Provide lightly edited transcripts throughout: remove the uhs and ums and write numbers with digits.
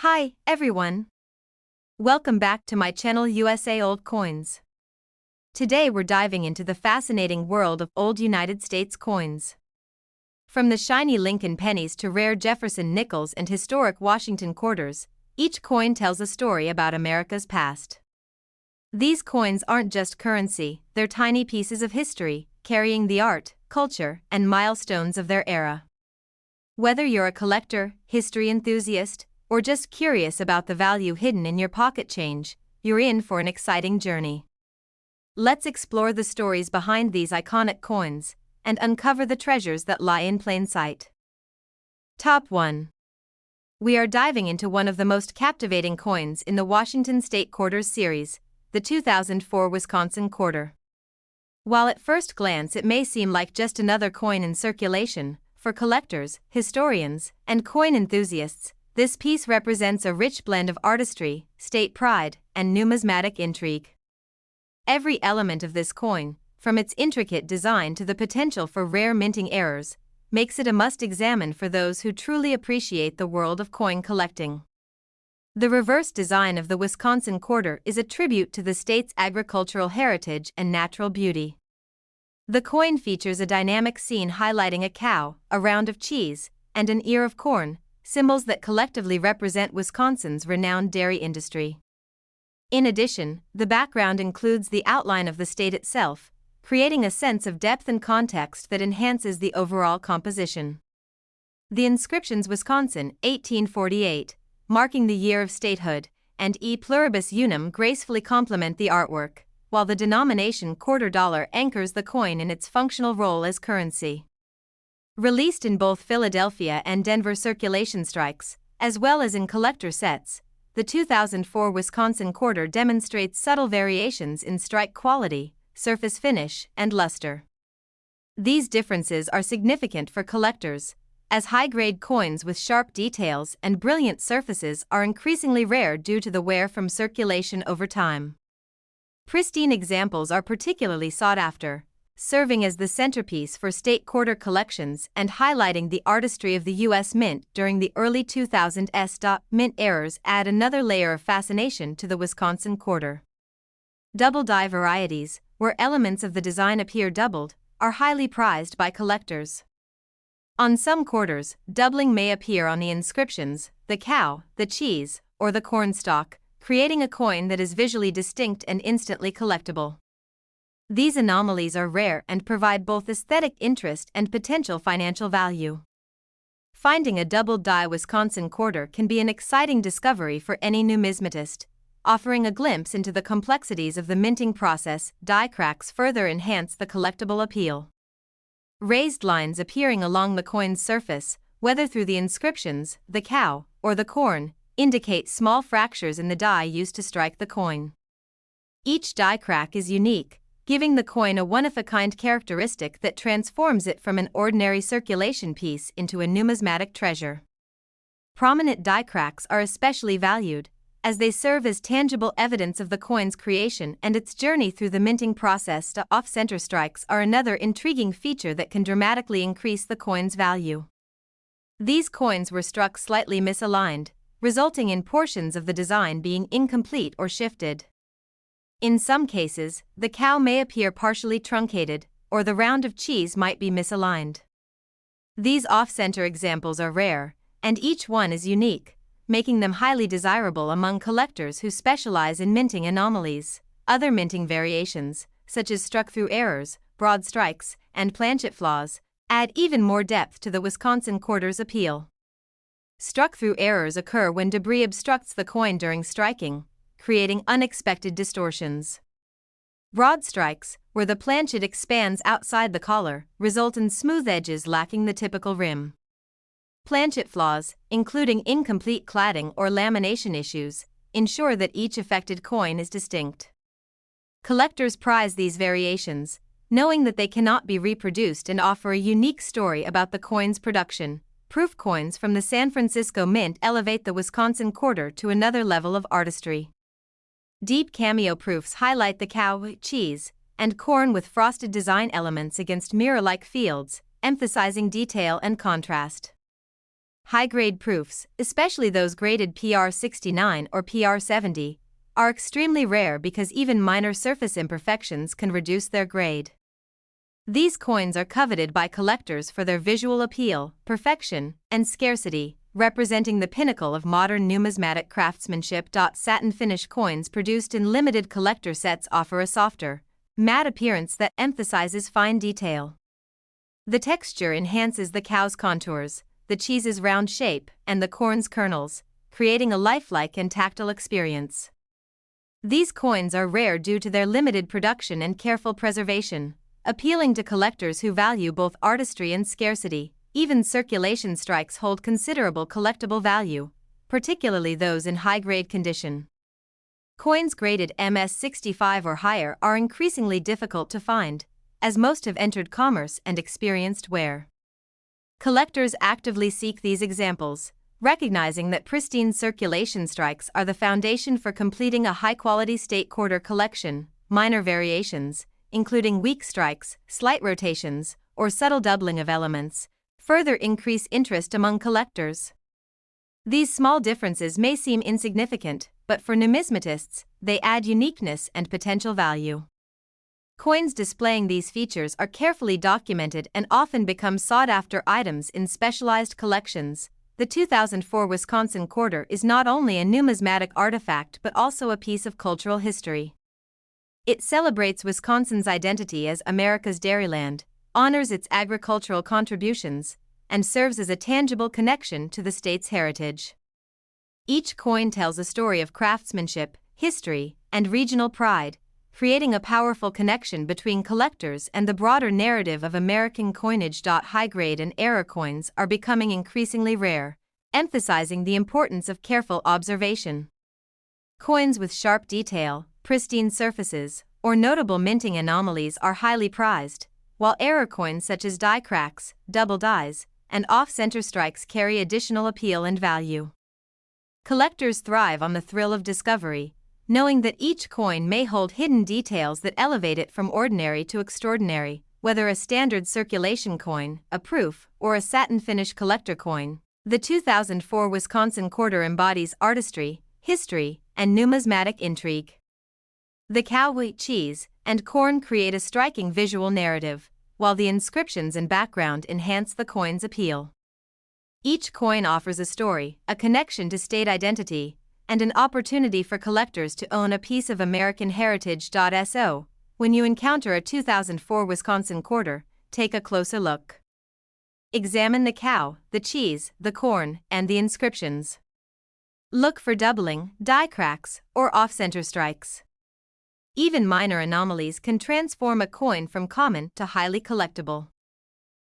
Hi, everyone. Welcome back to my channel USA Old Coins. Today we're diving into the fascinating world of old United States coins. From the shiny Lincoln pennies to rare Jefferson nickels and historic Washington quarters, each coin tells a story about America's past. These coins aren't just currency, they're tiny pieces of history, carrying the art, culture, and milestones of their era. Whether you're a collector, history enthusiast, or just curious about the value hidden in your pocket change, you're in for an exciting journey. Let's explore the stories behind these iconic coins and uncover the treasures that lie in plain sight. Top 1. We are diving into one of the most captivating coins in the Washington State Quarters series, the 2004 Wisconsin Quarter. While at first glance it may seem like just another coin in circulation, for collectors, historians, and coin enthusiasts, this piece represents a rich blend of artistry, state pride, and numismatic intrigue. Every element of this coin, from its intricate design to the potential for rare minting errors, makes it a must-examine for those who truly appreciate the world of coin collecting. The reverse design of the Wisconsin Quarter is a tribute to the state's agricultural heritage and natural beauty. The coin features a dynamic scene highlighting a cow, a round of cheese, and an ear of corn, symbols that collectively represent Wisconsin's renowned dairy industry. In addition, the background includes the outline of the state itself, creating a sense of depth and context that enhances the overall composition. The inscriptions Wisconsin, 1848, marking the year of statehood, and E pluribus unum gracefully complement the artwork, while the denomination quarter dollar anchors the coin in its functional role as currency. Released in both Philadelphia and Denver circulation strikes, as well as in collector sets, the 2004 Wisconsin Quarter demonstrates subtle variations in strike quality, surface finish, and luster. These differences are significant for collectors, as high-grade coins with sharp details and brilliant surfaces are increasingly rare due to the wear from circulation over time. Pristine examples are particularly sought after, serving as the centerpiece for state quarter collections and highlighting the artistry of the U.S. Mint during the early 2000s. Mint errors add another layer of fascination to the Wisconsin Quarter. Double die varieties, where elements of the design appear doubled, are highly prized by collectors. On some quarters, doubling may appear on the inscriptions, the cow, the cheese, or the corn stalk, creating a coin that is visually distinct and instantly collectible. These anomalies are rare and provide both aesthetic interest and potential financial value. Finding a double-die Wisconsin Quarter can be an exciting discovery for any numismatist, offering a glimpse into the complexities of the minting process. Die cracks further enhance the collectible appeal. Raised lines appearing along the coin's surface, whether through the inscriptions, the cow, or the corn, indicate small fractures in the die used to strike the coin. Each die crack is unique, giving the coin a one-of-a-kind characteristic that transforms it from an ordinary circulation piece into a numismatic treasure. Prominent die cracks are especially valued, as they serve as tangible evidence of the coin's creation and its journey through the minting process. Off-center strikes are another intriguing feature that can dramatically increase the coin's value. These coins were struck slightly misaligned, resulting in portions of the design being incomplete or shifted. In some cases, the cow may appear partially truncated, or the round of cheese might be misaligned. These off-center examples are rare, and each one is unique, making them highly desirable among collectors who specialize in minting anomalies. Other minting variations, such as struck-through errors, broad strikes, and planchet flaws, add even more depth to the Wisconsin Quarter's appeal. Struck-through errors occur when debris obstructs the coin during striking, creating unexpected distortions. Broad strikes, where the planchet expands outside the collar, result in smooth edges lacking the typical rim. Planchet flaws, including incomplete cladding or lamination issues, ensure that each affected coin is distinct. Collectors prize these variations, knowing that they cannot be reproduced and offer a unique story about the coin's production. Proof coins from the San Francisco Mint elevate the Wisconsin Quarter to another level of artistry. Deep cameo proofs highlight the cow, cheese, and corn with frosted design elements against mirror-like fields, emphasizing detail and contrast. High-grade proofs, especially those graded PR69 or PR70, are extremely rare because even minor surface imperfections can reduce their grade. These coins are coveted by collectors for their visual appeal, perfection, and scarcity, representing the pinnacle of modern numismatic craftsmanship. Satin finish coins produced in limited collector sets offer a softer, matte appearance that emphasizes fine detail. The texture enhances the cow's contours, the cheese's round shape, and the corn's kernels, creating a lifelike and tactile experience. These coins are rare due to their limited production and careful preservation, appealing to collectors who value both artistry and scarcity. Even circulation strikes hold considerable collectible value, particularly those in high-grade condition. Coins graded MS65 or higher are increasingly difficult to find, as most have entered commerce and experienced wear. Collectors actively seek these examples, recognizing that pristine circulation strikes are the foundation for completing a high-quality state quarter collection. Minor variations, including weak strikes, slight rotations, or subtle doubling of elements, further increase interest among collectors. These small differences may seem insignificant, but for numismatists, they add uniqueness and potential value. Coins displaying these features are carefully documented and often become sought-after items in specialized collections. The 2004 Wisconsin quarter is not only a numismatic artifact but also a piece of cultural history. It celebrates Wisconsin's identity as America's dairyland, honors its agricultural contributions, and serves as a tangible connection to the state's heritage. Each coin tells a story of craftsmanship, history, and regional pride, creating a powerful connection between collectors and the broader narrative of American coinage. High-grade and era coins are becoming increasingly rare, emphasizing the importance of careful observation. Coins with sharp detail, pristine surfaces, or notable minting anomalies are highly prized, while error coins such as die cracks, double dies, and off-center strikes carry additional appeal and value. Collectors thrive on the thrill of discovery, knowing that each coin may hold hidden details that elevate it from ordinary to extraordinary. Whether a standard circulation coin, a proof, or a satin finish collector coin, the 2004 Wisconsin quarter embodies artistry, history, and numismatic intrigue. The cow, wheat, cheese, and corn create a striking visual narrative, while the inscriptions and background enhance the coin's appeal. Each coin offers a story, a connection to state identity, and an opportunity for collectors to own a piece of American heritage. So, when you encounter a 2004 Wisconsin quarter, take a closer look. Examine the cow, the cheese, the corn, and the inscriptions. Look for doubling, die cracks, or off-center strikes. Even minor anomalies can transform a coin from common to highly collectible.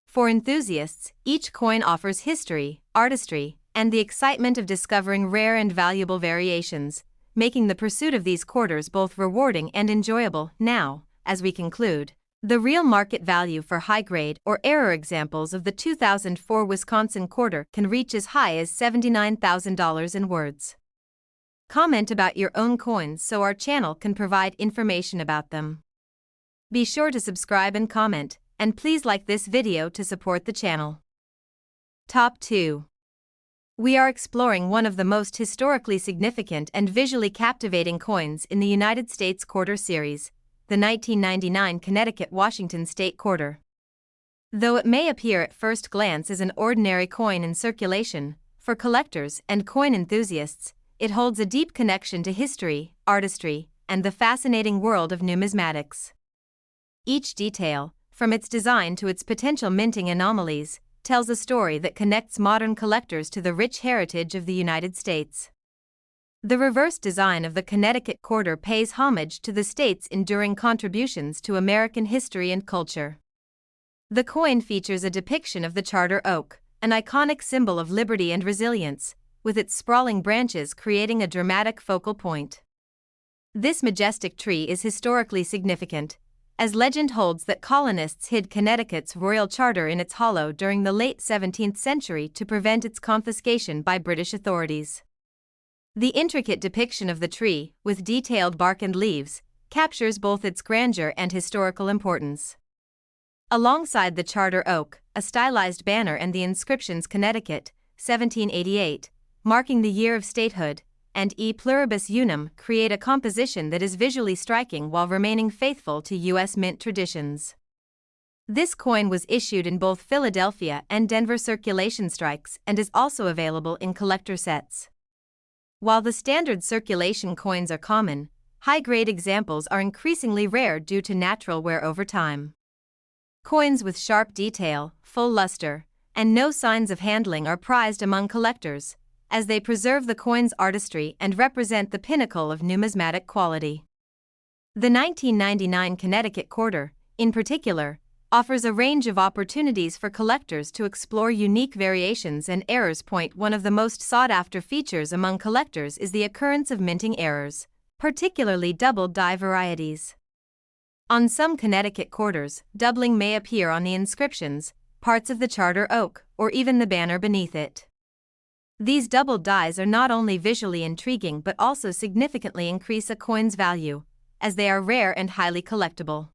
For enthusiasts, each coin offers history, artistry, and the excitement of discovering rare and valuable variations, making the pursuit of these quarters both rewarding and enjoyable. Now, as we conclude, the real market value for high-grade or error examples of the 2004 Wisconsin quarter can reach as high as $79,000 in words. Comment about your own coins so our channel can provide information about them. Be sure to subscribe and comment, and please like this video to support the channel. Top 2. We are exploring one of the most historically significant and visually captivating coins in the United States quarter series, the 1999 Connecticut-Washington State Quarter. Though it may appear at first glance as an ordinary coin in circulation, for collectors and coin enthusiasts, it holds a deep connection to history, artistry, and the fascinating world of numismatics. Each detail, from its design to its potential minting anomalies, tells a story that connects modern collectors to the rich heritage of the United States. The reverse design of the Connecticut quarter pays homage to the state's enduring contributions to American history and culture. The coin features a depiction of the charter oak, an iconic symbol of liberty and resilience, with its sprawling branches creating a dramatic focal point. This majestic tree is historically significant, as legend holds that colonists hid Connecticut's royal charter in its hollow during the late 17th century to prevent its confiscation by British authorities. The intricate depiction of the tree, with detailed bark and leaves, captures both its grandeur and historical importance. Alongside the charter oak, a stylized banner and the inscriptions Connecticut, 1788, marking the year of statehood, and E pluribus unum create a composition that is visually striking while remaining faithful to U.S. mint traditions. This coin was issued in both Philadelphia and Denver circulation strikes and is also available in collector sets. While the standard circulation coins are common, high-grade examples are increasingly rare due to natural wear over time. Coins with sharp detail, full luster, and no signs of handling are prized among collectors, as they preserve the coin's artistry and represent the pinnacle of numismatic quality. The 1999 Connecticut quarter, in particular, offers a range of opportunities for collectors to explore unique variations and errors. One of the most sought-after features among collectors is the occurrence of minting errors, particularly doubled die varieties. On some Connecticut quarters, doubling may appear on the inscriptions, parts of the charter oak, or even the banner beneath it. These doubled dies are not only visually intriguing but also significantly increase a coin's value, as they are rare and highly collectible.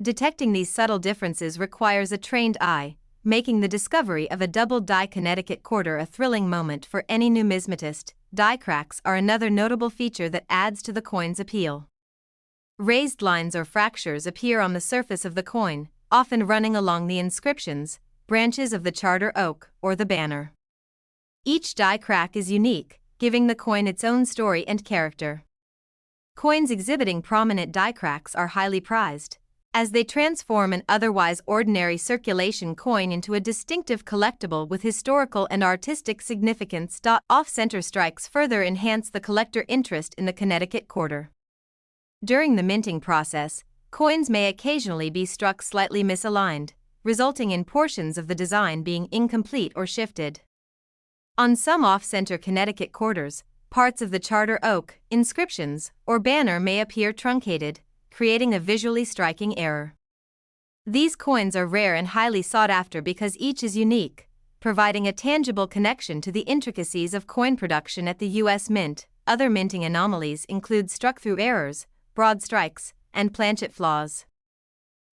Detecting these subtle differences requires a trained eye, making the discovery of a doubled die Connecticut quarter a thrilling moment for any numismatist. Die cracks are another notable feature that adds to the coin's appeal. Raised lines or fractures appear on the surface of the coin, often running along the inscriptions, branches of the charter oak, or the banner. Each die crack is unique, giving the coin its own story and character. Coins exhibiting prominent die cracks are highly prized, as they transform an otherwise ordinary circulation coin into a distinctive collectible with historical and artistic significance. Off-center strikes further enhance the collector interest in the Connecticut quarter. During the minting process, coins may occasionally be struck slightly misaligned, resulting in portions of the design being incomplete or shifted. On some off-center Connecticut quarters, parts of the charter oak, inscriptions, or banner may appear truncated, creating a visually striking error. These coins are rare and highly sought after because each is unique, providing a tangible connection to the intricacies of coin production at the U.S. Mint. Other minting anomalies include struck-through errors, broad strikes, and planchet flaws.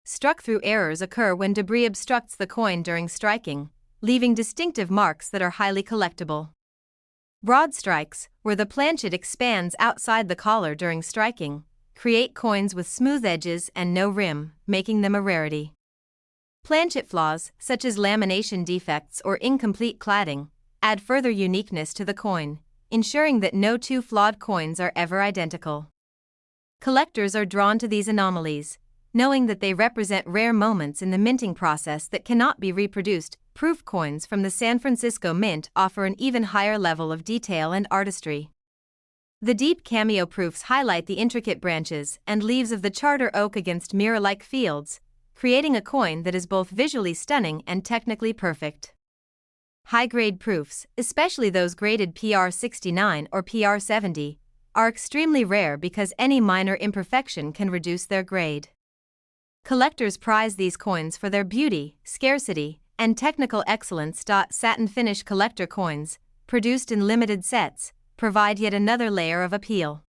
Struck-through errors occur when debris obstructs the coin during striking, leaving distinctive marks that are highly collectible. Broad strikes, where the planchet expands outside the collar during striking, create coins with smooth edges and no rim, making them a rarity. Planchet flaws, such as lamination defects or incomplete cladding, add further uniqueness to the coin, ensuring that no two flawed coins are ever identical. Collectors are drawn to these anomalies, knowing that they represent rare moments in the minting process that cannot be reproduced. Proof coins from the San Francisco Mint offer an even higher level of detail and artistry. The deep cameo proofs highlight the intricate branches and leaves of the charter oak against mirror-like fields, creating a coin that is both visually stunning and technically perfect. High-grade proofs, especially those graded PR69 or PR70, are extremely rare because any minor imperfection can reduce their grade. Collectors prize these coins for their beauty, scarcity, and technical excellence. Satin finish collector coins, produced in limited sets, provide yet another layer of appeal.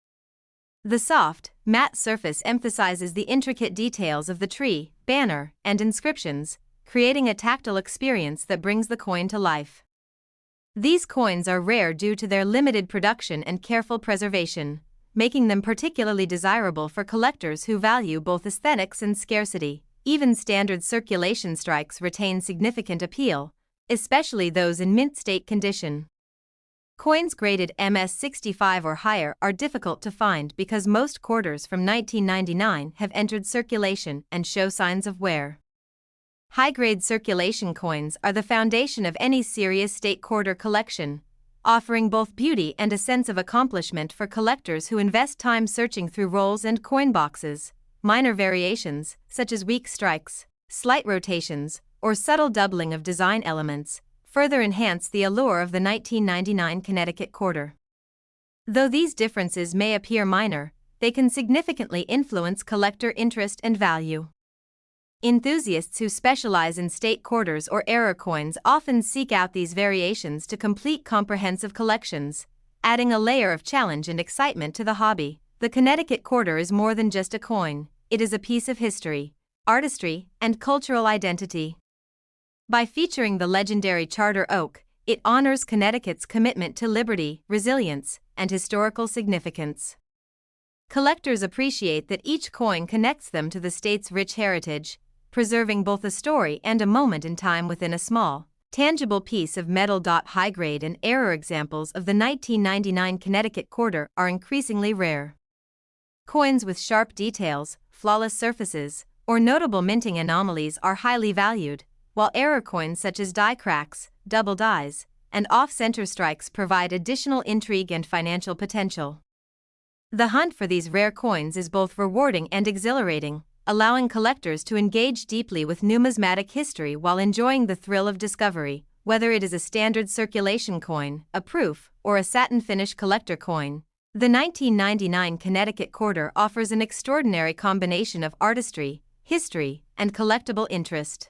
The soft, matte surface emphasizes the intricate details of the tree, banner, and inscriptions, creating a tactile experience that brings the coin to life. These coins are rare due to their limited production and careful preservation, making them particularly desirable for collectors who value both aesthetics and scarcity. Even standard circulation strikes retain significant appeal, especially those in mint state condition. Coins graded MS65 or higher are difficult to find because most quarters from 1999 have entered circulation and show signs of wear. High-grade circulation coins are the foundation of any serious state quarter collection, offering both beauty and a sense of accomplishment for collectors who invest time searching through rolls and coin boxes. Minor variations, such as weak strikes, slight rotations, or subtle doubling of design elements, further enhance the allure of the 1999 Connecticut quarter. Though these differences may appear minor, they can significantly influence collector interest and value. Enthusiasts who specialize in state quarters or error coins often seek out these variations to complete comprehensive collections, adding a layer of challenge and excitement to the hobby. The Connecticut quarter is more than just a coin, it is a piece of history, artistry, and cultural identity. By featuring the legendary charter oak, It honors Connecticut's commitment to liberty, resilience, and historical significance. Collectors appreciate that each coin connects them to the state's rich heritage, preserving both a story and a moment in time within a small, tangible piece of metal. High-grade and error examples of the 1999 Connecticut quarter are increasingly rare. Coins with sharp details, flawless surfaces, or notable minting anomalies are highly valued, while error coins such as die cracks, double dies, and off-center strikes provide additional intrigue and financial potential. The hunt for these rare coins is both rewarding and exhilarating, allowing collectors to engage deeply with numismatic history while enjoying the thrill of discovery, whether it is a standard circulation coin, a proof, or a satin finish collector coin. The 1999 Connecticut quarter offers an extraordinary combination of artistry, history, and collectible interest.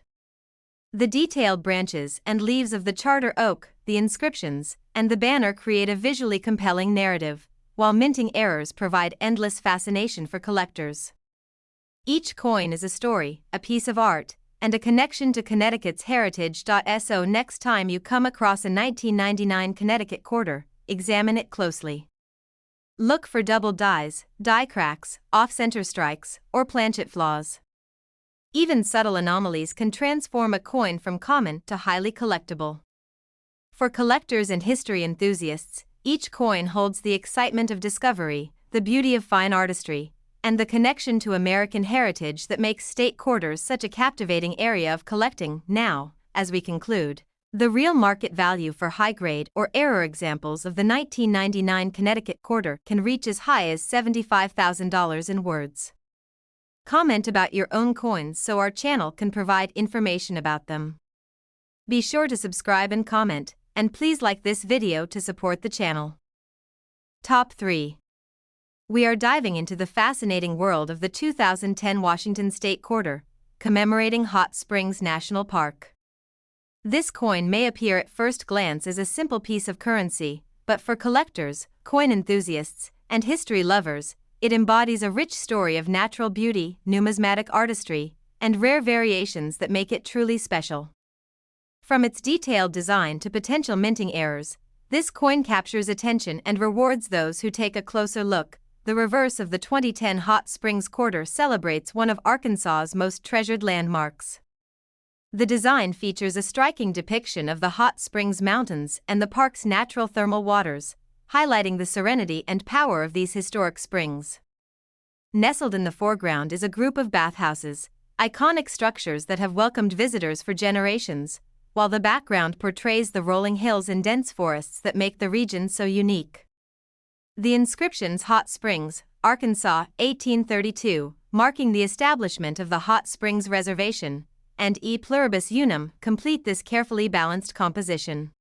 The detailed branches and leaves of the charter oak, the inscriptions, and the banner create a visually compelling narrative, while minting errors provide endless fascination for collectors. Each coin is a story, a piece of art, and a connection to Connecticut's heritage. So next time you come across a 1999 Connecticut quarter, examine it closely. Look for double dies, die cracks, off-center strikes, or planchet flaws. Even subtle anomalies can transform a coin from common to highly collectible. For collectors and history enthusiasts, each coin holds the excitement of discovery, the beauty of fine artistry, and the connection to American heritage that makes state quarters such a captivating area of collecting. Now, as we conclude, the real market value for high-grade or error examples of the 1999 Connecticut quarter can reach as high as $75,000 in words. Comment about your own coins so our channel can provide information about them. Be sure to subscribe and comment, and please like this video to support the channel. Top 3. We are diving into the fascinating world of the 2010 Washington State Quarter, commemorating Hot Springs National Park. This coin may appear at first glance as a simple piece of currency, but for collectors, coin enthusiasts, and history lovers, it embodies a rich story of natural beauty, numismatic artistry, and rare variations that make it truly special. From its detailed design to potential minting errors, this coin captures attention and rewards those who take a closer look. The reverse of the 2010 Hot Springs quarter celebrates one of Arkansas's most treasured landmarks. The design features a striking depiction of the Hot Springs Mountains and the park's natural thermal waters, highlighting the serenity and power of these historic springs. Nestled in the foreground is a group of bathhouses, iconic structures that have welcomed visitors for generations, while the background portrays the rolling hills and dense forests that make the region so unique. The inscriptions Hot Springs, Arkansas, 1832, marking the establishment of the Hot Springs Reservation, and E Pluribus Unum complete this carefully balanced composition.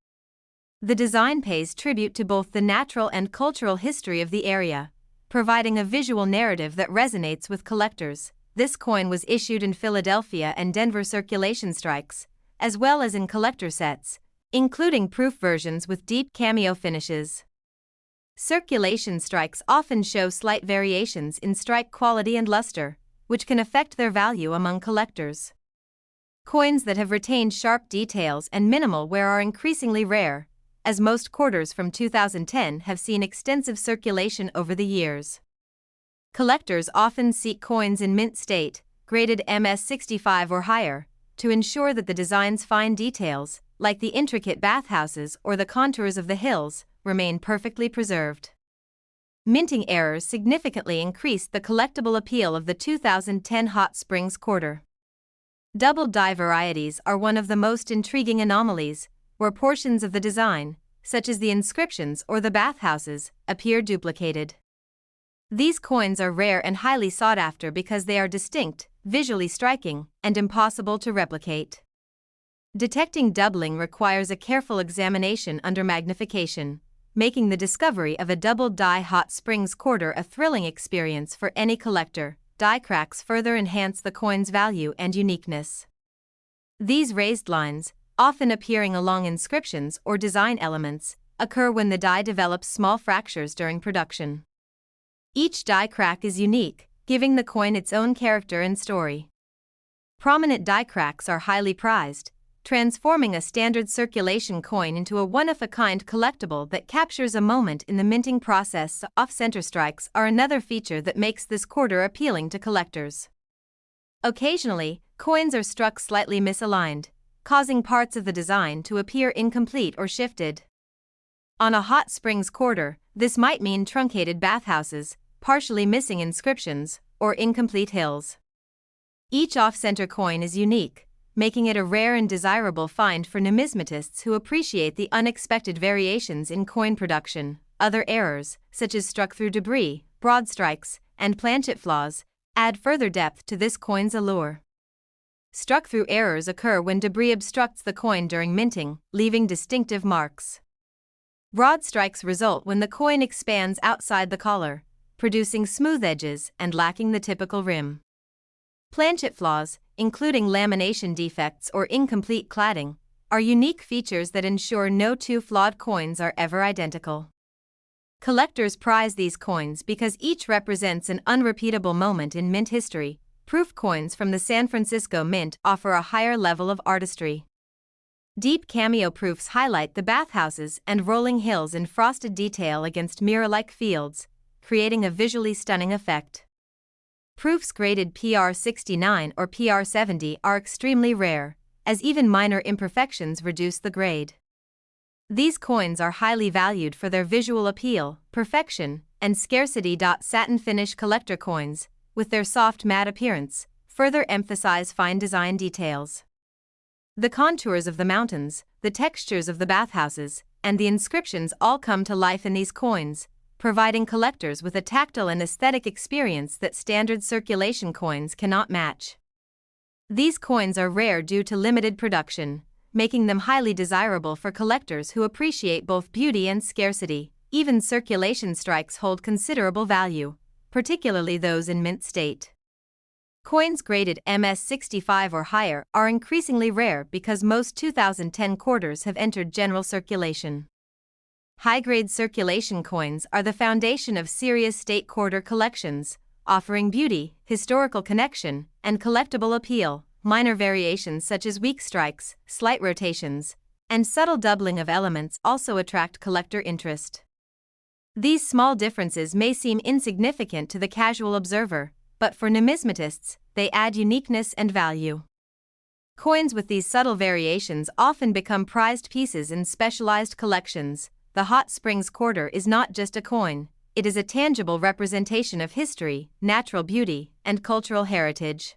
The design pays tribute to both the natural and cultural history of the area, providing a visual narrative that resonates with collectors. This coin was issued in Philadelphia and Denver circulation strikes, as well as in collector sets, including proof versions with deep cameo finishes. Circulation strikes often show slight variations in strike quality and luster, which can affect their value among collectors. Coins that have retained sharp details and minimal wear are increasingly rare, as most quarters from 2010 have seen extensive circulation over the years. Collectors often seek coins in mint state, graded MS65 or higher, to ensure that the design's fine details, like the intricate bathhouses or the contours of the hills, remain perfectly preserved. Minting errors significantly increased the collectible appeal of the 2010 Hot Springs quarter. Double die varieties are one of the most intriguing anomalies, where portions of the design, such as the inscriptions or the bathhouses, appear duplicated. These coins are rare and highly sought after because they are distinct, visually striking, and impossible to replicate. Detecting doubling requires a careful examination under magnification, making the discovery of a double die Hot Springs quarter a thrilling experience for any collector. Die cracks further enhance the coin's value and uniqueness. These raised lines, often appearing along inscriptions or design elements, occur when the die develops small fractures during production. Each die crack is unique, giving the coin its own character and story. Prominent die cracks are highly prized, transforming a standard circulation coin into a one-of-a-kind collectible that captures a moment in the minting process. Off-center strikes are another feature that makes this quarter appealing to collectors. Occasionally, coins are struck slightly misaligned, causing parts of the design to appear incomplete or shifted. On a hot springs quarter, this might mean truncated bathhouses, partially missing inscriptions, or incomplete hills. Each off-center coin is unique, making it a rare and desirable find for numismatists who appreciate the unexpected variations in coin production. Other errors, such as struck-through debris, broad strikes, and planchet flaws, add further depth to this coin's allure. Struck-through errors occur when debris obstructs the coin during minting, leaving distinctive marks. Broad strikes result when the coin expands outside the collar, producing smooth edges and lacking the typical rim. Planchet flaws, including lamination defects or incomplete cladding, are unique features that ensure no two flawed coins are ever identical. Collectors prize these coins because each represents an unrepeatable moment in mint history. Proof coins from the San Francisco Mint offer a higher level of artistry. Deep cameo proofs highlight the bathhouses and rolling hills in frosted detail against mirror-like fields, creating a visually stunning effect. Proofs graded PR69 or PR70 are extremely rare, as even minor imperfections reduce the grade. These coins are highly valued for their visual appeal, perfection, and scarcity. Satin finish collector coins, with their soft matte appearance, further emphasize fine design details. The contours of the mountains, the textures of the bathhouses, and the inscriptions all come to life in these coins, providing collectors with a tactile and aesthetic experience that standard circulation coins cannot match. These coins are rare due to limited production, making them highly desirable for collectors who appreciate both beauty and scarcity. Even circulation strikes hold considerable value, particularly those in mint state. Coins graded MS65 or higher are increasingly rare because most 2010 quarters have entered general circulation. High-grade circulation coins are the foundation of serious state quarter collections, offering beauty, historical connection, and collectible appeal. Minor variations such as weak strikes, slight rotations, and subtle doubling of elements also attract collector interest. These small differences may seem insignificant to the casual observer, but for numismatists, they add uniqueness and value. Coins with these subtle variations often become prized pieces in specialized collections. The Hot Springs Quarter is not just a coin, it is a tangible representation of history, natural beauty, and cultural heritage.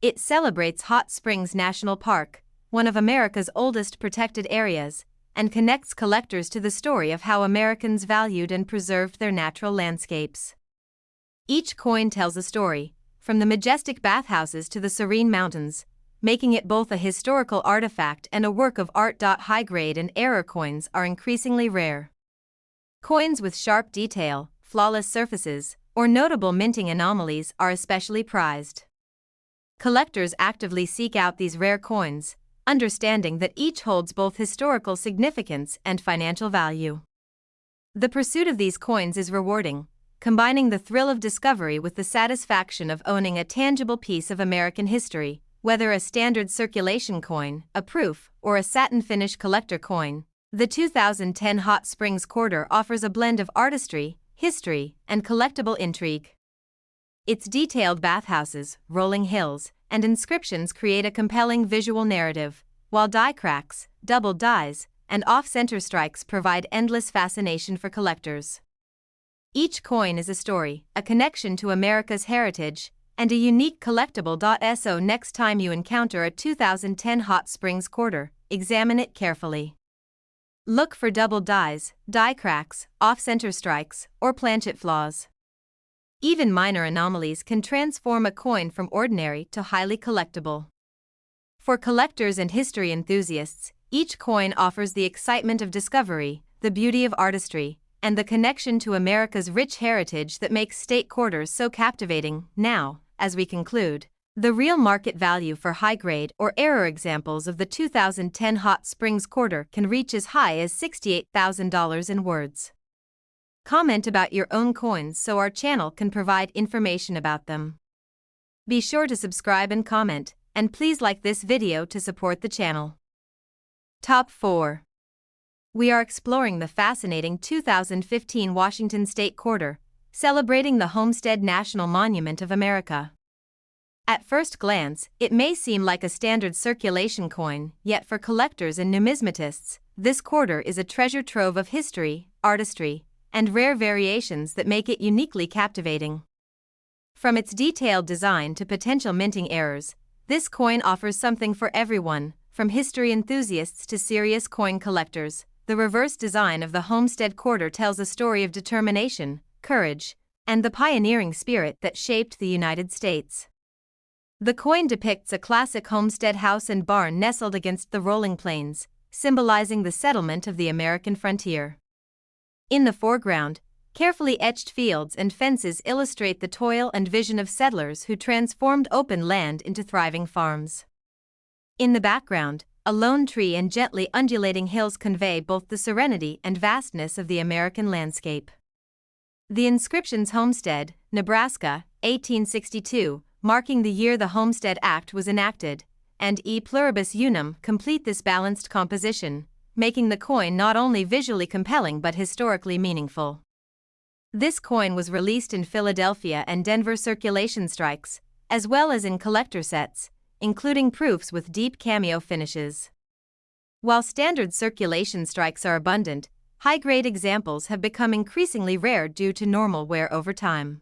It celebrates Hot Springs National Park, one of America's oldest protected areas, and connects collectors to the story of how Americans valued and preserved their natural landscapes. Each coin tells a story, from the majestic bathhouses to the serene mountains, making it both a historical artifact and a work of art. High-grade and error coins are increasingly rare. Coins with sharp detail, flawless surfaces, or notable minting anomalies are especially prized. Collectors actively seek out these rare coins, understanding that each holds both historical significance and financial value. The pursuit of these coins is rewarding, combining the thrill of discovery with the satisfaction of owning a tangible piece of American history. Whether a standard circulation coin, a proof, or a satin finish collector coin, the 2010 Hot Springs Quarter offers a blend of artistry, history, and collectible intrigue. Its detailed bathhouses, rolling hills, and inscriptions create a compelling visual narrative, while die cracks, doubled dies, and off-center strikes provide endless fascination for collectors. Each coin is a story, a connection to America's heritage, and a unique collectible. So next time you encounter a 2010 Hot Springs Quarter, examine it carefully. Look for double dies, die cracks, off-center strikes, or planchet flaws. Even minor anomalies can transform a coin from ordinary to highly collectible. For collectors and history enthusiasts, each coin offers the excitement of discovery, the beauty of artistry, and the connection to America's rich heritage that makes state quarters so captivating. Now, as we conclude, the real market value for high-grade or error examples of the 2010 Hot Springs Quarter can reach as high as $68,000 in words. Comment about your own coins so our channel can provide information about them. Be sure to subscribe and comment, and please like this video to support the channel. Top 4. We are exploring the fascinating 2015 Washington State Quarter, celebrating the Homestead National Monument of America. At first glance, it may seem like a standard circulation coin, yet for collectors and numismatists, this quarter is a treasure trove of history, artistry, and rare variations that make it uniquely captivating. From its detailed design to potential minting errors, this coin offers something for everyone, from history enthusiasts to serious coin collectors. The reverse design of the Homestead Quarter tells a story of determination, courage, and the pioneering spirit that shaped the United States. The coin depicts a classic homestead house and barn nestled against the rolling plains, symbolizing the settlement of the American frontier. In the foreground, carefully etched fields and fences illustrate the toil and vision of settlers who transformed open land into thriving farms. In the background, a lone tree and gently undulating hills convey both the serenity and vastness of the American landscape. The inscriptions Homestead, Nebraska, 1862, marking the year the Homestead Act was enacted, and E pluribus unum complete this balanced composition, making the coin not only visually compelling but historically meaningful. This coin was released in Philadelphia and Denver circulation strikes, as well as in collector sets, including proofs with deep cameo finishes. While standard circulation strikes are abundant, high-grade examples have become increasingly rare due to normal wear over time.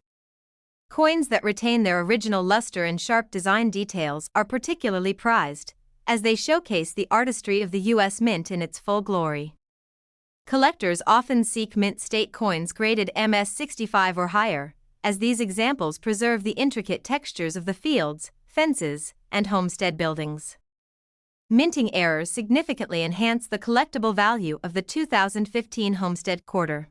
Coins that retain their original luster and sharp design details are particularly prized, as they showcase the artistry of the U.S. Mint in its full glory. Collectors often seek mint state coins graded MS65 or higher, as these examples preserve the intricate textures of the fields, fences, and homestead buildings. Minting errors significantly enhance the collectible value of the 2015 Homestead Quarter.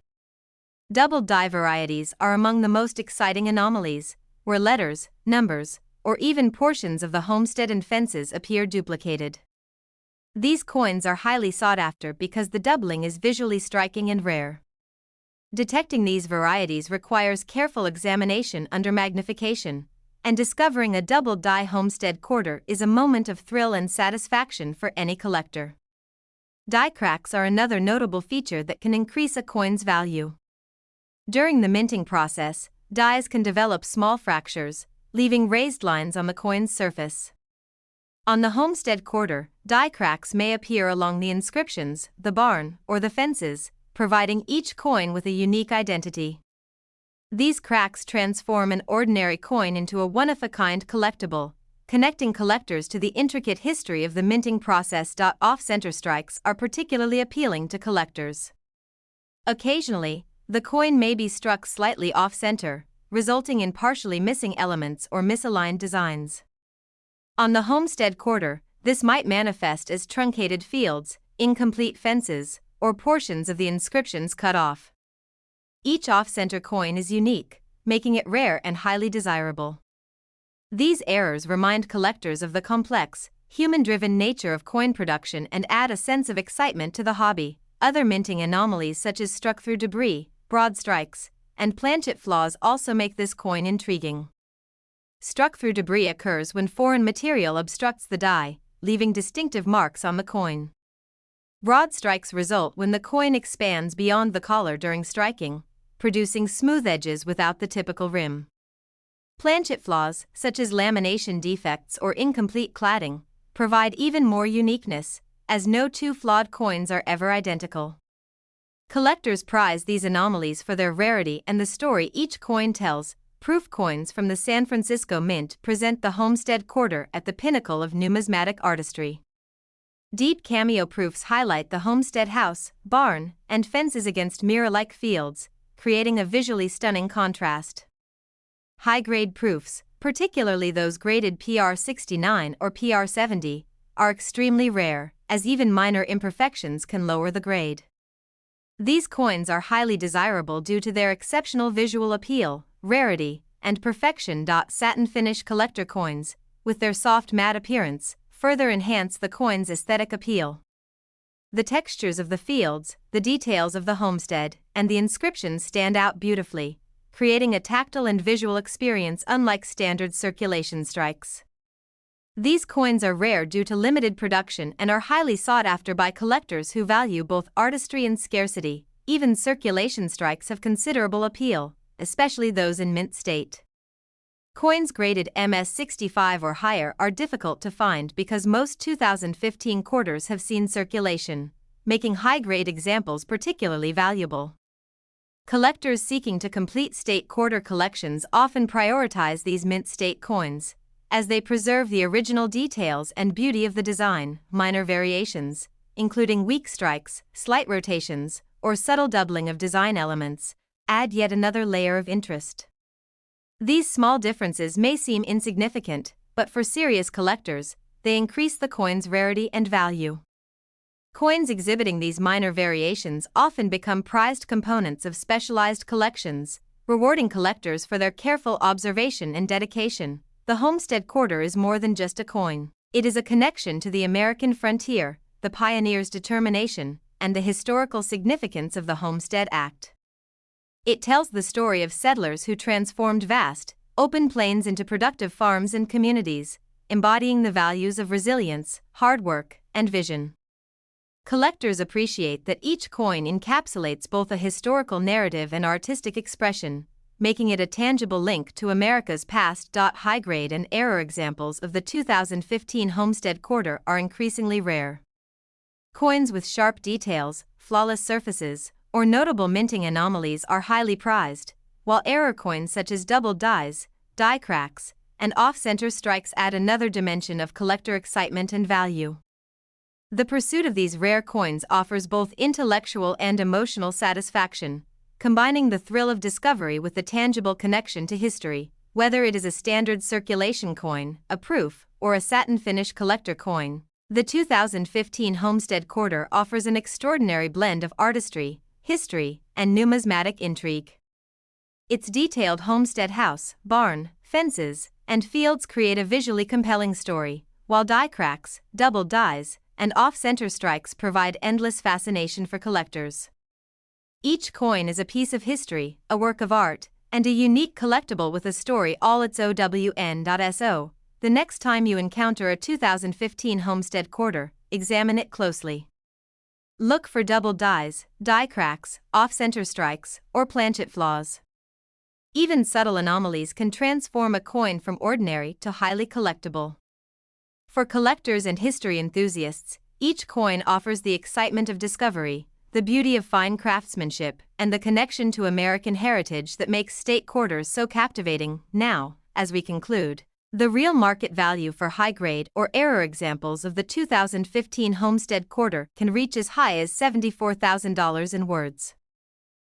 Double die varieties are among the most exciting anomalies, where letters, numbers, or even portions of the homestead and fences appear duplicated. These coins are highly sought after because the doubling is visually striking and rare. Detecting these varieties requires careful examination under magnification, and discovering a double die Homestead Quarter is a moment of thrill and satisfaction for any collector. Die cracks are another notable feature that can increase a coin's value. During the minting process, dies can develop small fractures, leaving raised lines on the coin's surface. On the Homestead Quarter, die cracks may appear along the inscriptions, the barn, or the fences, providing each coin with a unique identity. These cracks transform an ordinary coin into a one-of-a-kind collectible, connecting collectors to the intricate history of the minting process. Off-center strikes are particularly appealing to collectors. Occasionally, the coin may be struck slightly off-center, resulting in partially missing elements or misaligned designs. On the Homestead Quarter, this might manifest as truncated fields, incomplete fences, or portions of the inscriptions cut off. Each off-center coin is unique, making it rare and highly desirable. These errors remind collectors of the complex, human-driven nature of coin production and add a sense of excitement to the hobby. Other minting anomalies such as struck-through debris, broad strikes, and planchet flaws also make this coin intriguing. Struck-through debris occurs when foreign material obstructs the die, leaving distinctive marks on the coin. Broad strikes result when the coin expands beyond the collar during striking, producing smooth edges without the typical rim. Planchet flaws, such as lamination defects or incomplete cladding, provide even more uniqueness, as no two flawed coins are ever identical. Collectors prize these anomalies for their rarity and the story each coin tells. Proof coins from the San Francisco Mint present the Homestead Quarter at the pinnacle of numismatic artistry. Deep cameo proofs highlight the homestead house, barn, and fences against mirror-like fields, creating a visually stunning contrast. High-grade proofs, particularly those graded PR69 or PR70, are extremely rare, as even minor imperfections can lower the grade. These coins are highly desirable due to their exceptional visual appeal, rarity, and perfection. Satin finish collector coins, with their soft matte appearance, further enhance the coin's aesthetic appeal. The textures of the fields, the details of the homestead, and the inscriptions stand out beautifully, creating a tactile and visual experience unlike standard circulation strikes. These coins are rare due to limited production and are highly sought after by collectors who value both artistry and scarcity. Even circulation strikes have considerable appeal, especially those in mint state. Coins graded MS65 or higher are difficult to find because most 2015 quarters have seen circulation, making high-grade examples particularly valuable. Collectors seeking to complete state quarter collections often prioritize these mint state coins, as they preserve the original details and beauty of the design. Minor variations, including weak strikes, slight rotations, or subtle doubling of design elements, add yet another layer of interest. These small differences may seem insignificant, but for serious collectors, they increase the coin's rarity and value. Coins exhibiting these minor variations often become prized components of specialized collections, rewarding collectors for their careful observation and dedication. The homestead quarter is more than just a coin. It is a connection to the American frontier, the pioneers' determination, and the historical significance of the Homestead Act. It tells the story of settlers who transformed vast, open plains into productive farms and communities, embodying the values of resilience, hard work, and vision. Collectors appreciate that each coin encapsulates both a historical narrative and artistic expression, making it a tangible link to America's past. High-grade and error examples of the 2015 Homestead Quarter are increasingly rare. Coins with sharp details, flawless surfaces, or notable minting anomalies are highly prized, while error coins such as double dies, die cracks, and off-center strikes add another dimension of collector excitement and value. The pursuit of these rare coins offers both intellectual and emotional satisfaction, combining the thrill of discovery with the tangible connection to history. Whether it is a standard circulation coin, a proof, or a satin finish collector coin, the 2015 Homestead Quarter offers an extraordinary blend of artistry, history, and numismatic intrigue. Its detailed homestead house, barn, fences, and fields create a visually compelling story, while die cracks, double dies, and off-center strikes provide endless fascination for collectors. Each coin is a piece of history, a work of art, and a unique collectible with a story all its own. The next time you encounter a 2015 Homestead Quarter, examine it closely. Look for double dies, die cracks, off-center strikes, or planchet flaws. Even subtle anomalies can transform a coin from ordinary to highly collectible. For collectors and history enthusiasts, each coin offers the excitement of discovery, the beauty of fine craftsmanship, and the connection to American heritage that makes state quarters so captivating. Now, as we conclude, the real market value for high-grade or error examples of the 2015 Homestead Quarter can reach as high as $74,000 in words.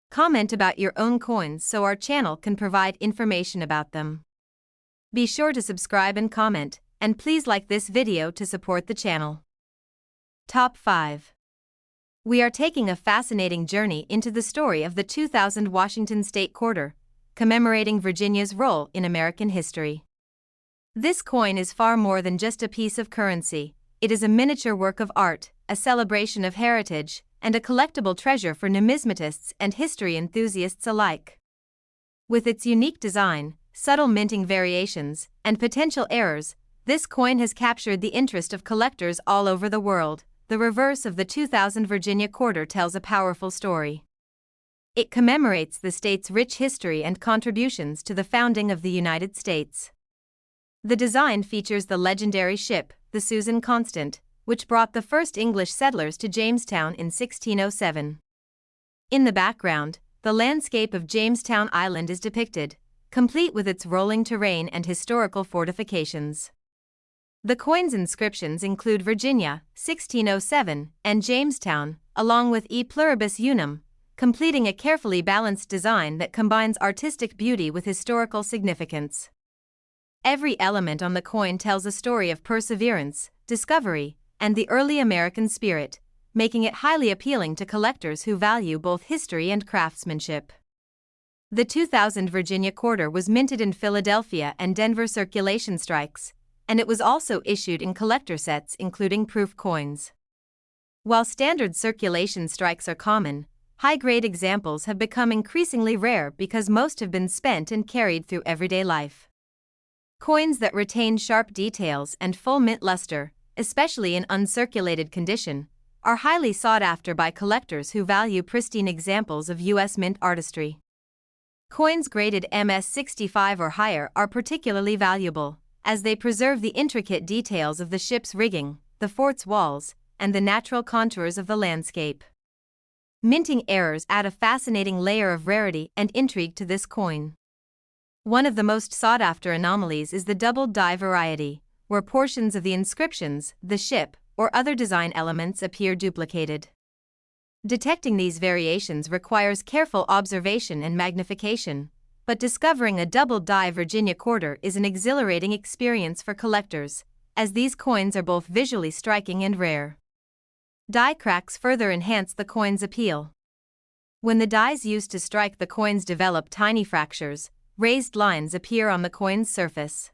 Comment about your own coins so our channel can provide information about them. Be sure to subscribe and comment, and please like this video to support the channel. Top 5. We are taking a fascinating journey into the story of the 2000 Washington State Quarter, commemorating Virginia's role in American history. This coin is far more than just a piece of currency. It is a miniature work of art, a celebration of heritage, and a collectible treasure for numismatists and history enthusiasts alike. With its unique design, subtle minting variations, and potential errors, this coin has captured the interest of collectors all over the world. The reverse of the 2000 Virginia Quarter tells a powerful story. It commemorates the state's rich history and contributions to the founding of the United States. The design features the legendary ship, the Susan Constant, which brought the first English settlers to Jamestown in 1607. In the background, the landscape of Jamestown Island is depicted, complete with its rolling terrain and historical fortifications. The coin's inscriptions include Virginia, 1607, and Jamestown, along with E Pluribus Unum, completing a carefully balanced design that combines artistic beauty with historical significance. Every element on the coin tells a story of perseverance, discovery, and the early American spirit, making it highly appealing to collectors who value both history and craftsmanship. The 2000 Virginia Quarter was minted in Philadelphia and Denver circulation strikes, and it was also issued in collector sets including proof coins. While standard circulation strikes are common, high-grade examples have become increasingly rare because most have been spent and carried through everyday life. Coins that retain sharp details and full mint luster, especially in uncirculated condition, are highly sought after by collectors who value pristine examples of U.S. mint artistry. Coins graded MS-65 or higher are particularly valuable, as they preserve the intricate details of the ship's rigging, the fort's walls, and the natural contours of the landscape. Minting errors add a fascinating layer of rarity and intrigue to this coin. One of the most sought-after anomalies is the doubled die variety, where portions of the inscriptions, the ship, or other design elements appear duplicated. Detecting these variations requires careful observation and magnification, but discovering a doubled die Virginia quarter is an exhilarating experience for collectors, as these coins are both visually striking and rare. Die cracks further enhance the coin's appeal. When the dies used to strike the coins develop tiny fractures, raised lines appear on the coin's surface.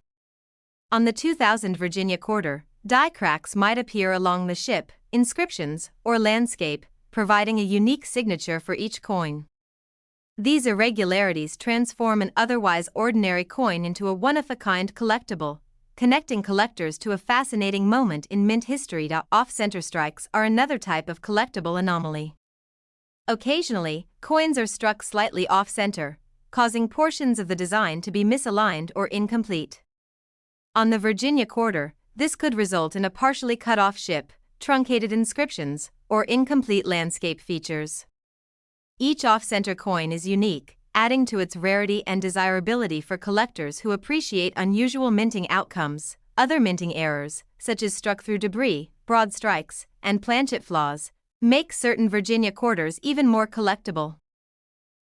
On the 2000 Virginia quarter, die cracks might appear along the ship, inscriptions, or landscape, providing a unique signature for each coin. These irregularities transform an otherwise ordinary coin into a one-of-a-kind collectible, connecting collectors to a fascinating moment in mint history. Off-center strikes are another type of collectible anomaly. Occasionally, coins are struck slightly off-center, causing portions of the design to be misaligned or incomplete. On the Virginia quarter, this could result in a partially cut-off ship, truncated inscriptions, or incomplete landscape features. Each off-center coin is unique, adding to its rarity and desirability for collectors who appreciate unusual minting outcomes. Other minting errors, such as struck-through debris, broad strikes, and planchet flaws, make certain Virginia quarters even more collectible.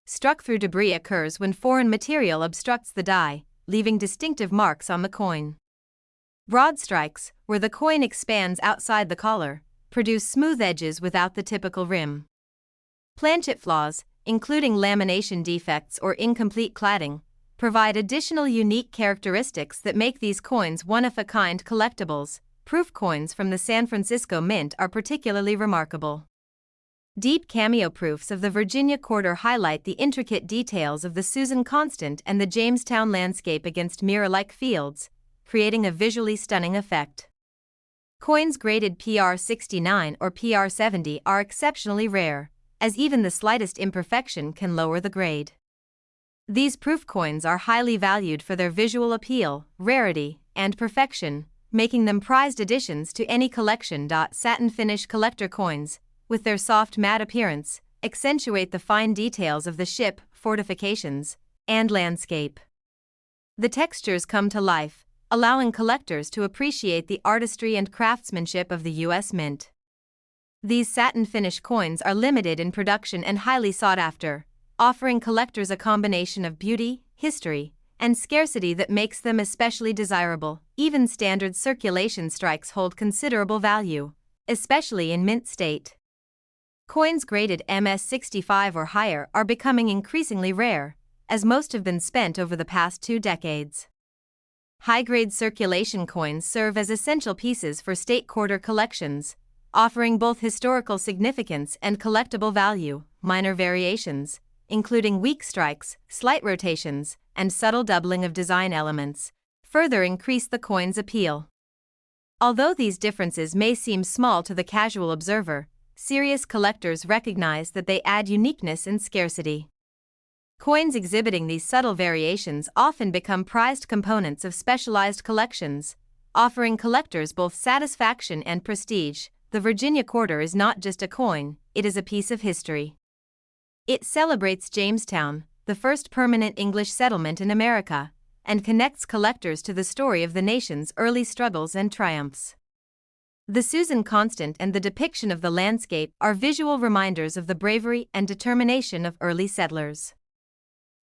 Struck-through debris occurs when foreign material obstructs the die, leaving distinctive marks on the coin. Broad strikes, where the coin expands outside the collar, produce smooth edges without the typical rim. Planchet flaws, including lamination defects or incomplete cladding, provide additional unique characteristics that make these coins one-of-a-kind collectibles. Proof coins from the San Francisco Mint are particularly remarkable. Deep cameo proofs of the Virginia quarter highlight the intricate details of the Susan Constant and the Jamestown landscape against mirror-like fields, creating a visually stunning effect. Coins graded PR69 or PR70 are exceptionally rare, as even the slightest imperfection can lower the grade. These proof coins are highly valued for their visual appeal, rarity, and perfection, making them prized additions to any collection. Satin finish collector coins, with their soft matte appearance, accentuate the fine details of the ship, fortifications, and landscape. The textures come to life, allowing collectors to appreciate the artistry and craftsmanship of the U.S. Mint. These satin finish coins are limited in production and highly sought after, offering collectors a combination of beauty, history, and scarcity that makes them especially desirable. Even standard circulation strikes hold considerable value, especially in mint state. Coins graded MS-65 or higher are becoming increasingly rare, as most have been spent over the past 2 decades. High-grade circulation coins serve as essential pieces for state quarter collections, offering both historical significance and collectible value. Minor variations, including weak strikes, slight rotations, and subtle doubling of design elements, further increase the coin's appeal. Although these differences may seem small to the casual observer, serious collectors recognize that they add uniqueness and scarcity. Coins exhibiting these subtle variations often become prized components of specialized collections, offering collectors both satisfaction and prestige. The Virginia quarter is not just a coin, it is a piece of history. It celebrates Jamestown, the first permanent English settlement in America, and connects collectors to the story of the nation's early struggles and triumphs. The Susan Constant and the depiction of the landscape are visual reminders of the bravery and determination of early settlers.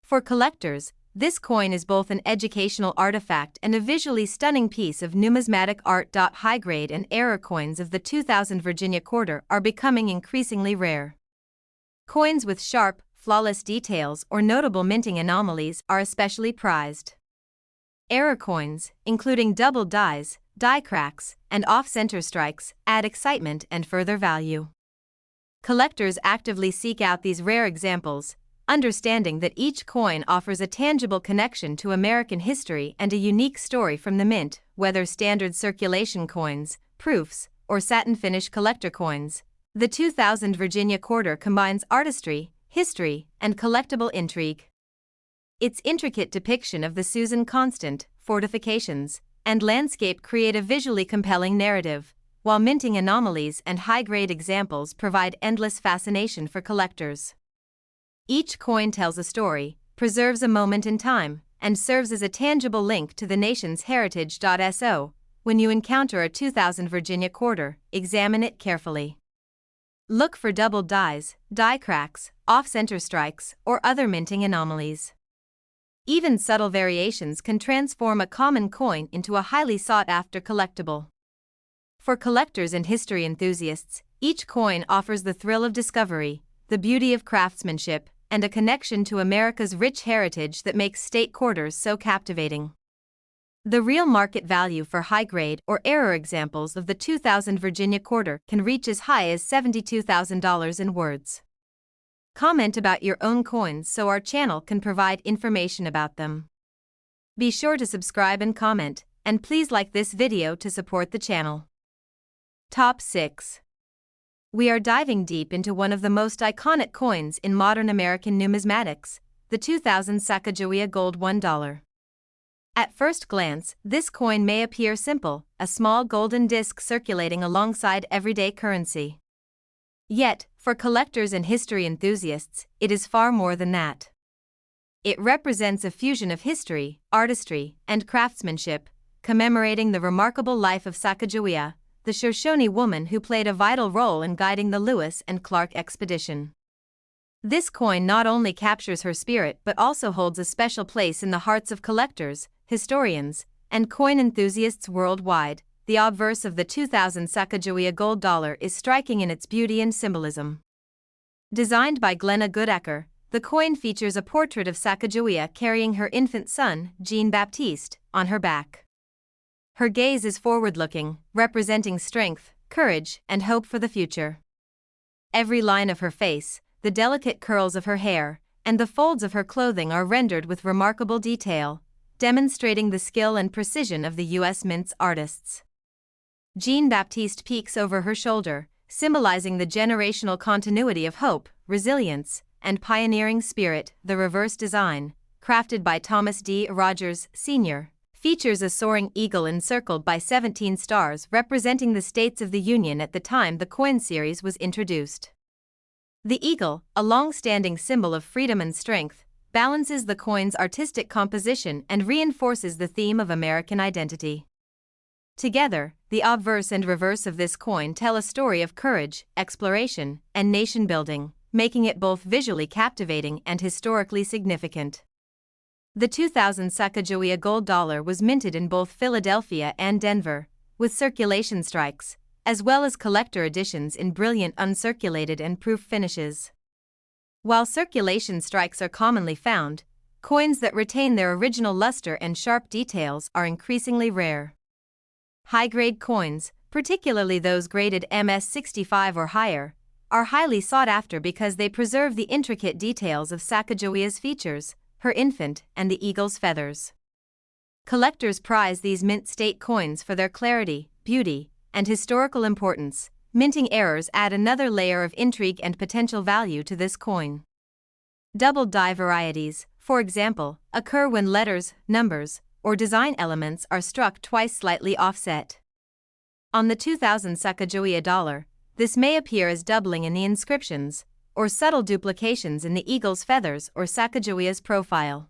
For collectors, this coin is both an educational artifact and a visually stunning piece of numismatic art. High-grade and error coins of the 2000 Virginia quarter are becoming increasingly rare. Coins with sharp, flawless details or notable minting anomalies are especially prized. Error coins, including doubled dies, die cracks, and off-center strikes, add excitement and further value. Collectors actively seek out these rare examples, understanding that each coin offers a tangible connection to American history and a unique story from the mint, whether standard circulation coins, proofs, or satin finish collector coins. The 2000 Virginia quarter combines artistry, history, and collectible intrigue. Its intricate depiction of the Susan Constant, fortifications, and landscape create a visually compelling narrative, while minting anomalies and high-grade examples provide endless fascination for collectors. Each coin tells a story, preserves a moment in time, and serves as a tangible link to the nation's heritage. So, when you encounter a 2000 Virginia quarter, examine it carefully. Look for doubled dies, die cracks, off-center strikes, or other minting anomalies. Even subtle variations can transform a common coin into a highly sought-after collectible. For collectors and history enthusiasts, each coin offers the thrill of discovery, the beauty of craftsmanship, and a connection to America's rich heritage that makes state quarters so captivating. The real market value for high-grade or error examples of the 2000 Virginia quarter can reach as high as $72,000 in words. Comment about your own coins so our channel can provide information about them. Be sure to subscribe and comment, and please like this video to support the channel. Top 6. We are diving deep into one of the most iconic coins in modern American numismatics, the 2000 Sacagawea Gold $1. At first glance, this coin may appear simple, a small golden disc circulating alongside everyday currency. Yet, for collectors and history enthusiasts, it is far more than that. It represents a fusion of history, artistry, and craftsmanship, commemorating the remarkable life of Sacagawea, the Shoshone woman who played a vital role in guiding the Lewis and Clark expedition. This coin not only captures her spirit but also holds a special place in the hearts of collectors, historians, and coin enthusiasts worldwide. The obverse of the 2000 Sacagawea Gold Dollar is striking in its beauty and symbolism. Designed by Glenna Goodacker, the coin features a portrait of Sacagawea carrying her infant son, Jean-Baptiste, on her back. Her gaze is forward-looking, representing strength, courage, and hope for the future. Every line of her face, the delicate curls of her hair, and the folds of her clothing are rendered with remarkable detail, demonstrating the skill and precision of the U.S. Mint's artists. Jean-Baptiste peeks over her shoulder, symbolizing the generational continuity of hope, resilience, and pioneering spirit. The reverse design, crafted by Thomas D. Rogers, Sr., features a soaring eagle encircled by 17 stars representing the States of the Union at the time the coin series was introduced. The eagle, a long-standing symbol of freedom and strength, balances the coin's artistic composition and reinforces the theme of American identity. Together, the obverse and reverse of this coin tell a story of courage, exploration, and nation-building, making it both visually captivating and historically significant. The 2000 Sacagawea Gold Dollar was minted in both Philadelphia and Denver, with circulation strikes, as well as collector editions in brilliant uncirculated and proof finishes. While circulation strikes are commonly found, coins that retain their original luster and sharp details are increasingly rare. High-grade coins, particularly those graded MS65 or higher, are highly sought after because they preserve the intricate details of Sacagawea's features, her infant, and the eagle's feathers. Collectors prize these mint state coins for their clarity, beauty, and historical importance. Minting errors add another layer of intrigue and potential value to this coin. Double die varieties, for example, occur when letters, numbers, or design elements are struck twice slightly offset. On the 2000 Sacagawea dollar, this may appear as doubling in the inscriptions, or subtle duplications in the eagle's feathers or Sacagawea's profile.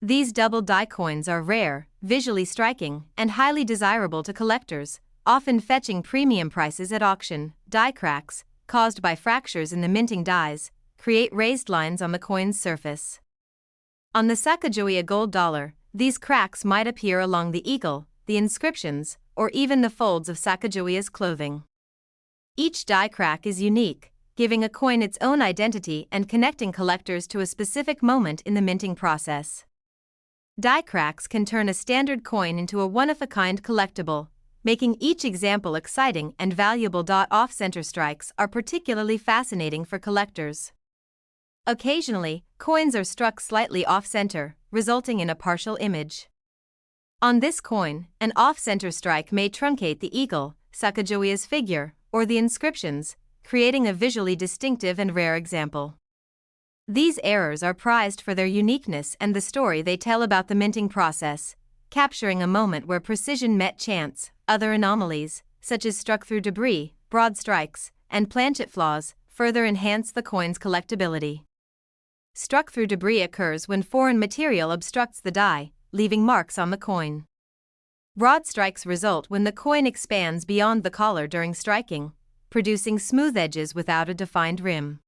These double die coins are rare, visually striking, and highly desirable to collectors, often fetching premium prices at auction. Die cracks, caused by fractures in the minting dies, create raised lines on the coin's surface. On the Sacagawea Gold Dollar, these cracks might appear along the eagle, the inscriptions, or even the folds of Sacagawea's clothing. Each die crack is unique, giving a coin its own identity and connecting collectors to a specific moment in the minting process. Die cracks can turn a standard coin into a one-of-a-kind collectible, making each example exciting and valuable. Off-center strikes are particularly fascinating for collectors. Occasionally, coins are struck slightly off-center, resulting in a partial image. On this coin, an off-center strike may truncate the eagle, Sacagawea's figure, or the inscriptions, creating a visually distinctive and rare example. These errors are prized for their uniqueness and the story they tell about the minting process, capturing a moment where precision met chance. Other anomalies, such as struck-through debris, broad strikes, and planchet flaws, further enhance the coin's collectability. Struck-through debris occurs when foreign material obstructs the die, leaving marks on the coin. Broad strikes result when the coin expands beyond the collar during striking, producing smooth edges without a defined rim.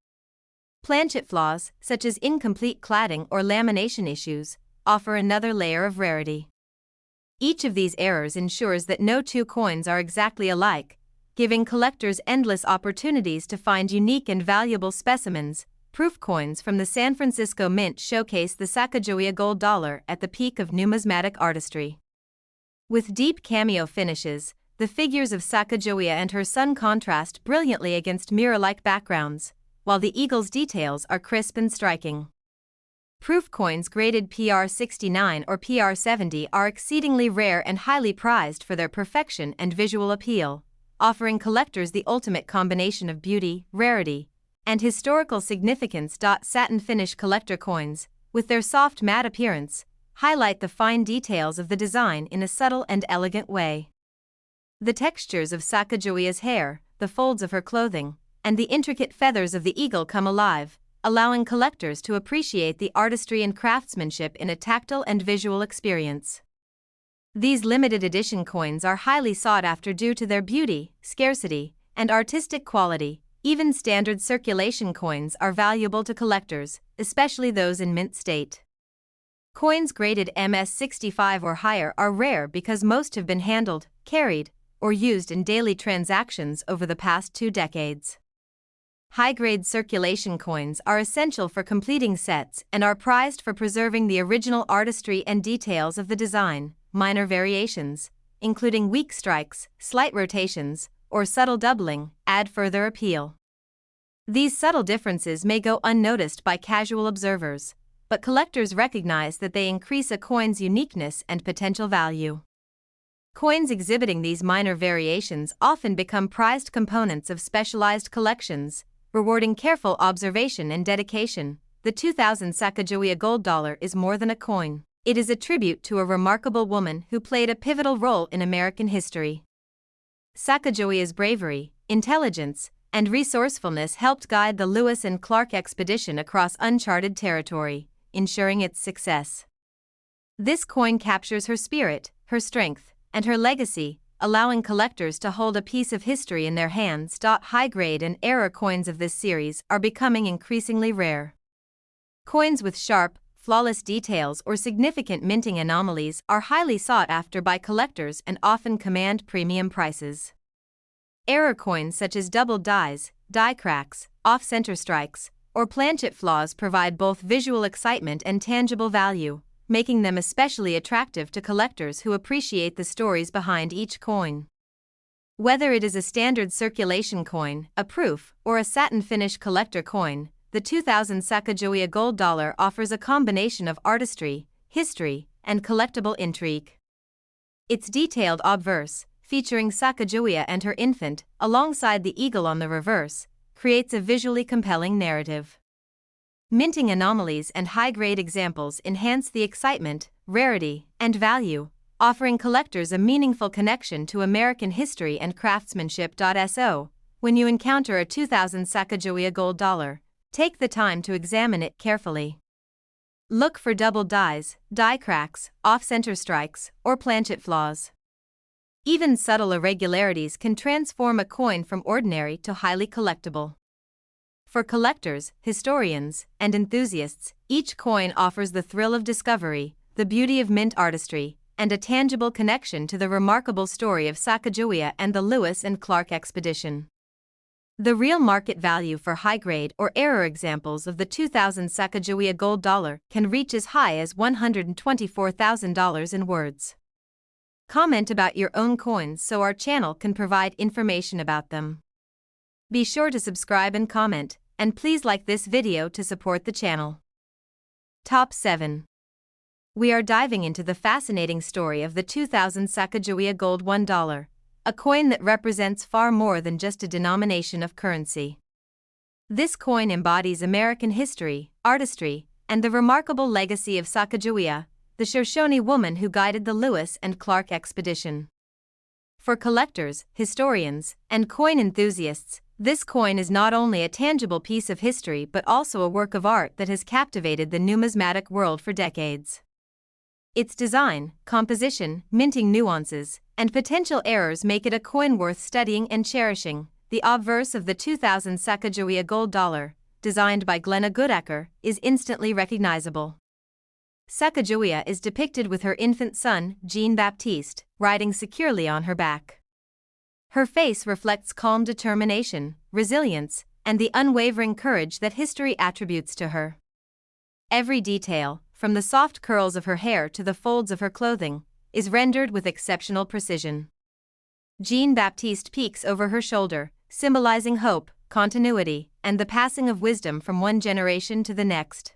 Planchet flaws, such as incomplete cladding or lamination issues, offer another layer of rarity. Each of these errors ensures that no two coins are exactly alike, giving collectors endless opportunities to find unique and valuable specimens. Proof coins from the San Francisco Mint showcase the Sacagawea Gold Dollar at the peak of numismatic artistry. With deep cameo finishes, the figures of Sacagawea and her son contrast brilliantly against mirror-like backgrounds, while the eagle's details are crisp and striking. Proof coins graded PR69 or PR70 are exceedingly rare and highly prized for their perfection and visual appeal, offering collectors the ultimate combination of beauty, rarity, and historical significance. Satin finish collector coins, with their soft matte appearance, highlight the fine details of the design in a subtle and elegant way. The textures of Sacagawea's hair, the folds of her clothing, and the intricate feathers of the eagle come alive, allowing collectors to appreciate the artistry and craftsmanship in a tactile and visual experience. These limited edition coins are highly sought after due to their beauty, scarcity, and artistic quality. Even standard circulation coins are valuable to collectors, especially those in mint state. Coins graded MS65 or higher are rare because most have been handled, carried, or used in daily transactions over the past 2 decades. High-grade circulation coins are essential for completing sets and are prized for preserving the original artistry and details of the design. Minor variations, including weak strikes, slight rotations, or subtle doubling, add further appeal. These subtle differences may go unnoticed by casual observers, but collectors recognize that they increase a coin's uniqueness and potential value. Coins exhibiting these minor variations often become prized components of specialized collections, rewarding careful observation and dedication. The 2000 Sacagawea Gold Dollar is more than a coin. It is a tribute to a remarkable woman who played a pivotal role in American history. Sacagawea's bravery, intelligence, and resourcefulness helped guide the Lewis and Clark expedition across uncharted territory, ensuring its success. This coin captures her spirit, her strength, and her legacy, allowing collectors to hold a piece of history in their hands. High-grade and error coins of this series are becoming increasingly rare. Coins with sharp, flawless details or significant minting anomalies are highly sought after by collectors and often command premium prices. Error coins such as doubled dies, die cracks, off-center strikes, or planchet flaws provide both visual excitement and tangible value, making them especially attractive to collectors who appreciate the stories behind each coin. Whether it is a standard circulation coin, a proof, or a satin finish collector coin, the 2000 Sacagawea Gold Dollar offers a combination of artistry, history, and collectible intrigue. Its detailed obverse, featuring Sacagawea and her infant, alongside the eagle on the reverse, creates a visually compelling narrative. Minting anomalies and high-grade examples enhance the excitement, rarity, and value, offering collectors a meaningful connection to American history and craftsmanship. When you encounter a 2000 Sacagawea Gold Dollar, take the time to examine it carefully. Look for doubled dies, die cracks, off-center strikes, or planchet flaws. Even subtle irregularities can transform a coin from ordinary to highly collectible. For collectors, historians, and enthusiasts, each coin offers the thrill of discovery, the beauty of mint artistry, and a tangible connection to the remarkable story of Sacagawea and the Lewis and Clark expedition. The real market value for high-grade or error examples of the 2000 Sacagawea Gold Dollar can reach as high as $124,000 in words. Comment about your own coins so our channel can provide information about them. Be sure to subscribe and comment, and please like this video to support the channel. Top 7. We are diving into the fascinating story of the 2000 Sacagawea Gold $1, a coin that represents far more than just a denomination of currency. This coin embodies American history, artistry, and the remarkable legacy of Sacagawea, the Shoshone woman who guided the Lewis and Clark expedition. For collectors, historians, and coin enthusiasts, this coin is not only a tangible piece of history but also a work of art that has captivated the numismatic world for decades. Its design, composition, minting nuances, and potential errors make it a coin worth studying and cherishing. The obverse of the 2000 Sacagawea Gold Dollar, designed by Glenna Goodacker, is instantly recognizable. Sacagawea is depicted with her infant son, Jean-Baptiste, riding securely on her back. Her face reflects calm determination, resilience, and the unwavering courage that history attributes to her. Every detail, from the soft curls of her hair to the folds of her clothing, is rendered with exceptional precision. Jean-Baptiste peeks over her shoulder, symbolizing hope, continuity, and the passing of wisdom from one generation to the next.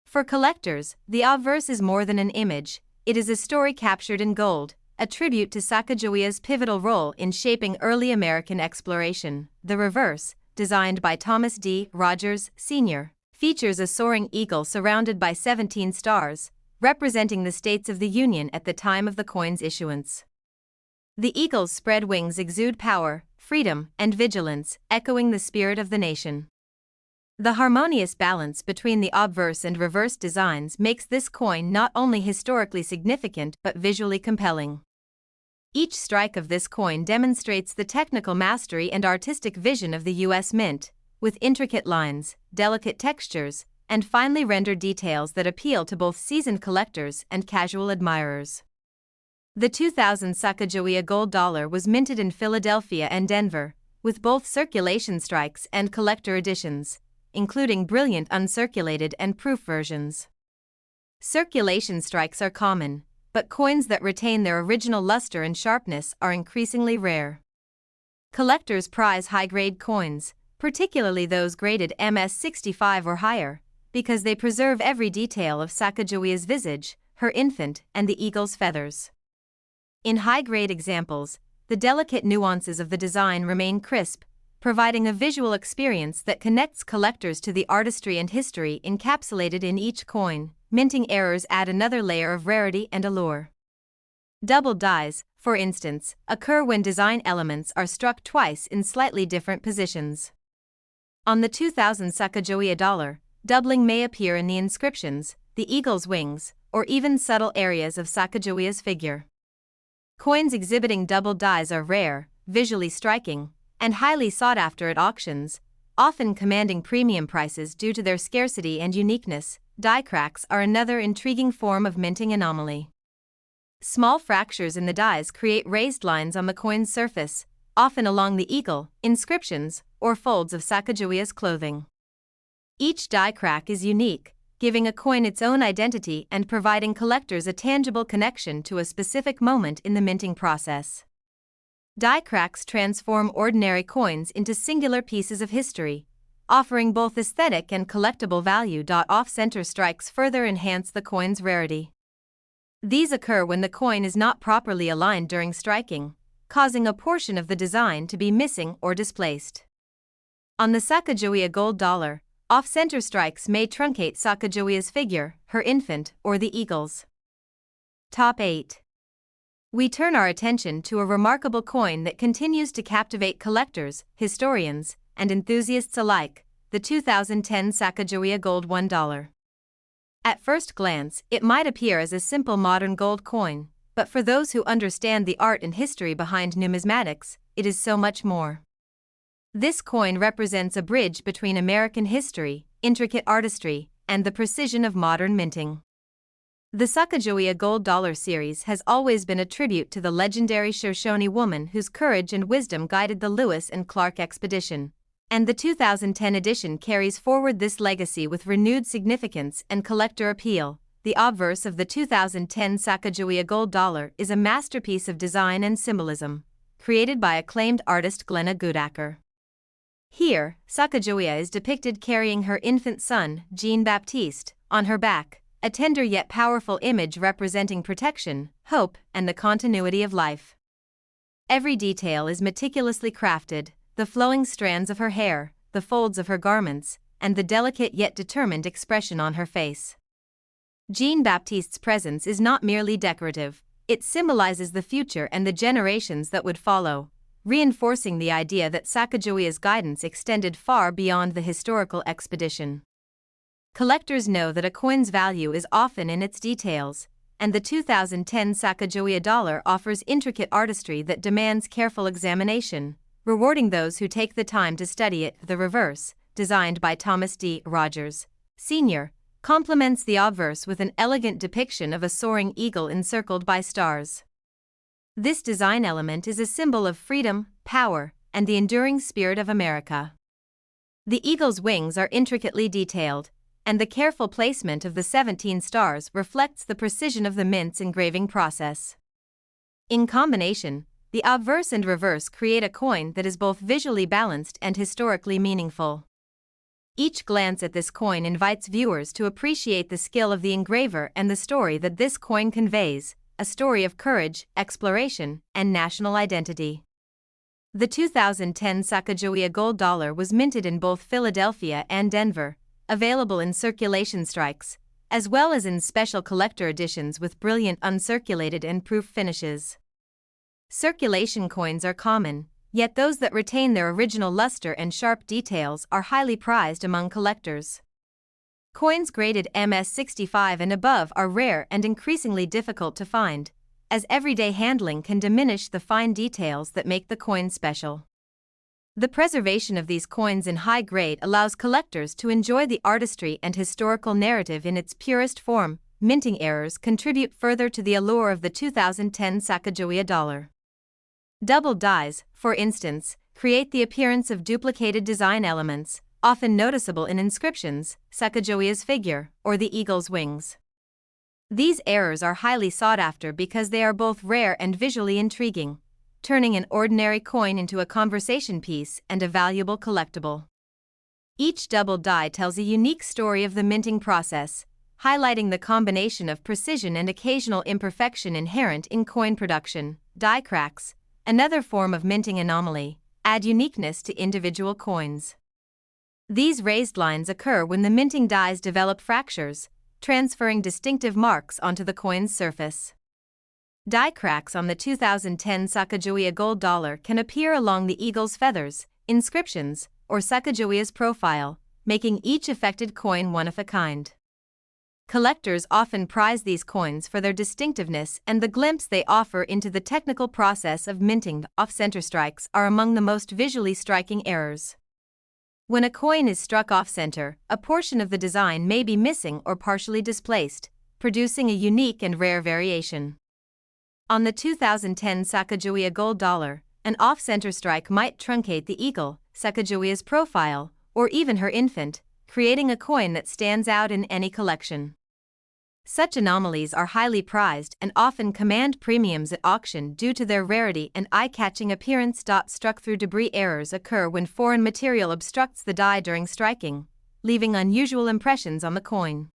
For collectors, the obverse is more than an image, it is a story captured in gold, a tribute to Sacagawea's pivotal role in shaping early American exploration. The reverse, designed by Thomas D. Rogers, Sr., features a soaring eagle surrounded by 17 stars, representing the states of the Union at the time of the coin's issuance. The eagle's spread wings exude power, freedom, and vigilance, echoing the spirit of the nation. The harmonious balance between the obverse and reverse designs makes this coin not only historically significant but visually compelling. Each strike of this coin demonstrates the technical mastery and artistic vision of the U.S. Mint, with intricate lines, delicate textures, and finely rendered details that appeal to both seasoned collectors and casual admirers. The 2000 Sacagawea Gold Dollar was minted in Philadelphia and Denver, with both circulation strikes and collector editions, including brilliant uncirculated and proof versions. Circulation strikes are common, but coins that retain their original luster and sharpness are increasingly rare. Collectors prize high-grade coins, particularly those graded MS65 or higher, because they preserve every detail of Sacagawea's visage, her infant, and the eagle's feathers. In high-grade examples, the delicate nuances of the design remain crisp, providing a visual experience that connects collectors to the artistry and history encapsulated in each coin. Minting errors add another layer of rarity and allure. Double dies, for instance, occur when design elements are struck twice in slightly different positions. On the 2000 Sacagawea dollar, doubling may appear in the inscriptions, the eagle's wings, or even subtle areas of Sacagawea's figure. Coins exhibiting double dies are rare, visually striking, and highly sought after at auctions, often commanding premium prices due to their scarcity and uniqueness. Die cracks are another intriguing form of minting anomaly. Small fractures in the dies create raised lines on the coin's surface, often along the eagle, inscriptions, or folds of Sacagawea's clothing. Each die crack is unique, giving a coin its own identity and providing collectors a tangible connection to a specific moment in the minting process. Die cracks transform ordinary coins into singular pieces of history, offering both aesthetic and collectible value. Off-center strikes further enhance the coin's rarity. These occur when the coin is not properly aligned during striking, causing a portion of the design to be missing or displaced. On the Sacagawea Gold Dollar, off-center strikes may truncate Sacagawea's figure, her infant, or the eagle's. Top 8. We turn our attention to a remarkable coin that continues to captivate collectors, historians, and enthusiasts alike, the 2010 Sacagawea Gold $1. At first glance, it might appear as a simple modern gold coin, but for those who understand the art and history behind numismatics, it is so much more. This coin represents a bridge between American history, intricate artistry, and the precision of modern minting. The Sacagawea Gold Dollar series has always been a tribute to the legendary Shoshone woman whose courage and wisdom guided the Lewis and Clark expedition, and the 2010 edition carries forward this legacy with renewed significance and collector appeal. The obverse of the 2010 Sacagawea Gold Dollar is a masterpiece of design and symbolism, created by acclaimed artist Glenna Goodacker. Here, Sacagawea is depicted carrying her infant son, Jean-Baptiste, on her back, a tender yet powerful image representing protection, hope, and the continuity of life. Every detail is meticulously crafted: the flowing strands of her hair, the folds of her garments, and the delicate yet determined expression on her face. Jean-Baptiste's presence is not merely decorative, it symbolizes the future and the generations that would follow, reinforcing the idea that Sacagawea's guidance extended far beyond the historical expedition. Collectors know that a coin's value is often in its details, and the 2010 Sacagawea dollar offers intricate artistry that demands careful examination, rewarding those who take the time to study it. The reverse, designed by Thomas D. Rogers, Sr., complements the obverse with an elegant depiction of a soaring eagle encircled by stars. This design element is a symbol of freedom, power, and the enduring spirit of America. The eagle's wings are intricately detailed, and the careful placement of the 17 stars reflects the precision of the mint's engraving process. In combination, the obverse and reverse create a coin that is both visually balanced and historically meaningful. Each glance at this coin invites viewers to appreciate the skill of the engraver and the story that this coin conveys, a story of courage, exploration, and national identity. The 2010 Sacagawea Gold Dollar was minted in both Philadelphia and Denver, available in circulation strikes, as well as in special collector editions with brilliant uncirculated and proof finishes. Circulation coins are common, yet those that retain their original luster and sharp details are highly prized among collectors. Coins graded MS65 and above are rare and increasingly difficult to find, as everyday handling can diminish the fine details that make the coin special. The preservation of these coins in high grade allows collectors to enjoy the artistry and historical narrative in its purest form. Minting errors contribute further to the allure of the 2010 Sacagawea dollar. Double dies, for instance, create the appearance of duplicated design elements, often noticeable in inscriptions, Sacagawea's figure, or the eagle's wings. These errors are highly sought after because they are both rare and visually intriguing, turning an ordinary coin into a conversation piece and a valuable collectible. Each double die tells a unique story of the minting process, highlighting the combination of precision and occasional imperfection inherent in coin production. Die cracks, another form of minting anomaly, add uniqueness to individual coins. These raised lines occur when the minting dies develop fractures, transferring distinctive marks onto the coin's surface. Die cracks on the 2010 Sacagawea Gold Dollar can appear along the eagle's feathers, inscriptions, or Sacagawea's profile, making each affected coin one of a kind. Collectors often prize these coins for their distinctiveness and the glimpse they offer into the technical process of minting. Off-center strikes are among the most visually striking errors. When a coin is struck off-center, a portion of the design may be missing or partially displaced, producing a unique and rare variation. On the 2010 Sacagawea Gold Dollar, an off-center strike might truncate the eagle, Sacagawea's profile, or even her infant, creating a coin that stands out in any collection. Such anomalies are highly prized and often command premiums at auction due to their rarity and eye-catching appearance. Struck through debris errors occur when foreign material obstructs the die during striking, leaving unusual impressions on the coin.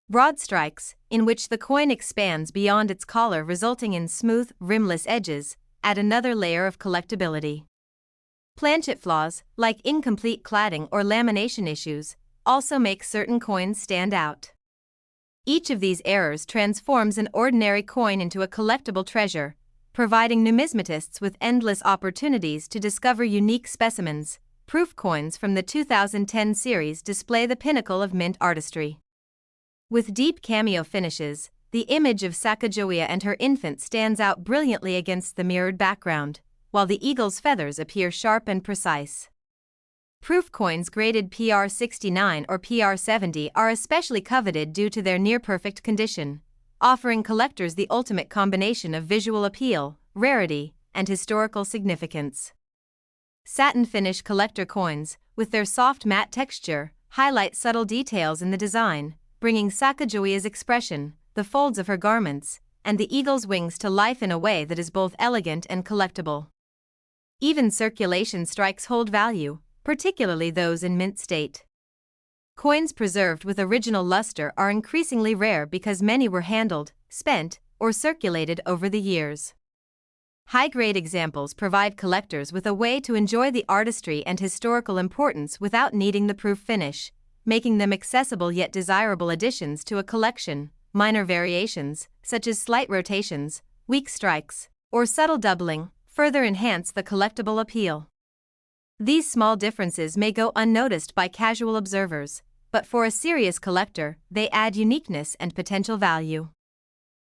Broad strikes, in which the coin expands beyond its collar resulting in smooth, rimless edges, add another layer of collectability. Planchet flaws, like incomplete cladding or lamination issues, also make certain coins stand out. Each of these errors transforms an ordinary coin into a collectible treasure, providing numismatists with endless opportunities to discover unique specimens. Proof coins from the 2010 series display the pinnacle of mint artistry. With deep cameo finishes, the image of Sacagawea and her infant stands out brilliantly against the mirrored background, while the eagle's feathers appear sharp and precise. Proof coins graded PR69 or PR70 are especially coveted due to their near-perfect condition, offering collectors the ultimate combination of visual appeal, rarity, and historical significance. Satin finish collector coins, with their soft matte texture, highlight subtle details in the design, bringing Sacagawea's expression, the folds of her garments, and the eagle's wings to life in a way that is both elegant and collectible. Even circulation strikes hold value, particularly those in mint state. Coins preserved with original luster are increasingly rare because many were handled, spent, or circulated over the years. High-grade examples provide collectors with a way to enjoy the artistry and historical importance without needing the proof finish, making them accessible yet desirable additions to a collection. Minor variations, such as slight rotations, weak strikes, or subtle doubling, further enhance the collectible appeal. These small differences may go unnoticed by casual observers, but for a serious collector, they add uniqueness and potential value.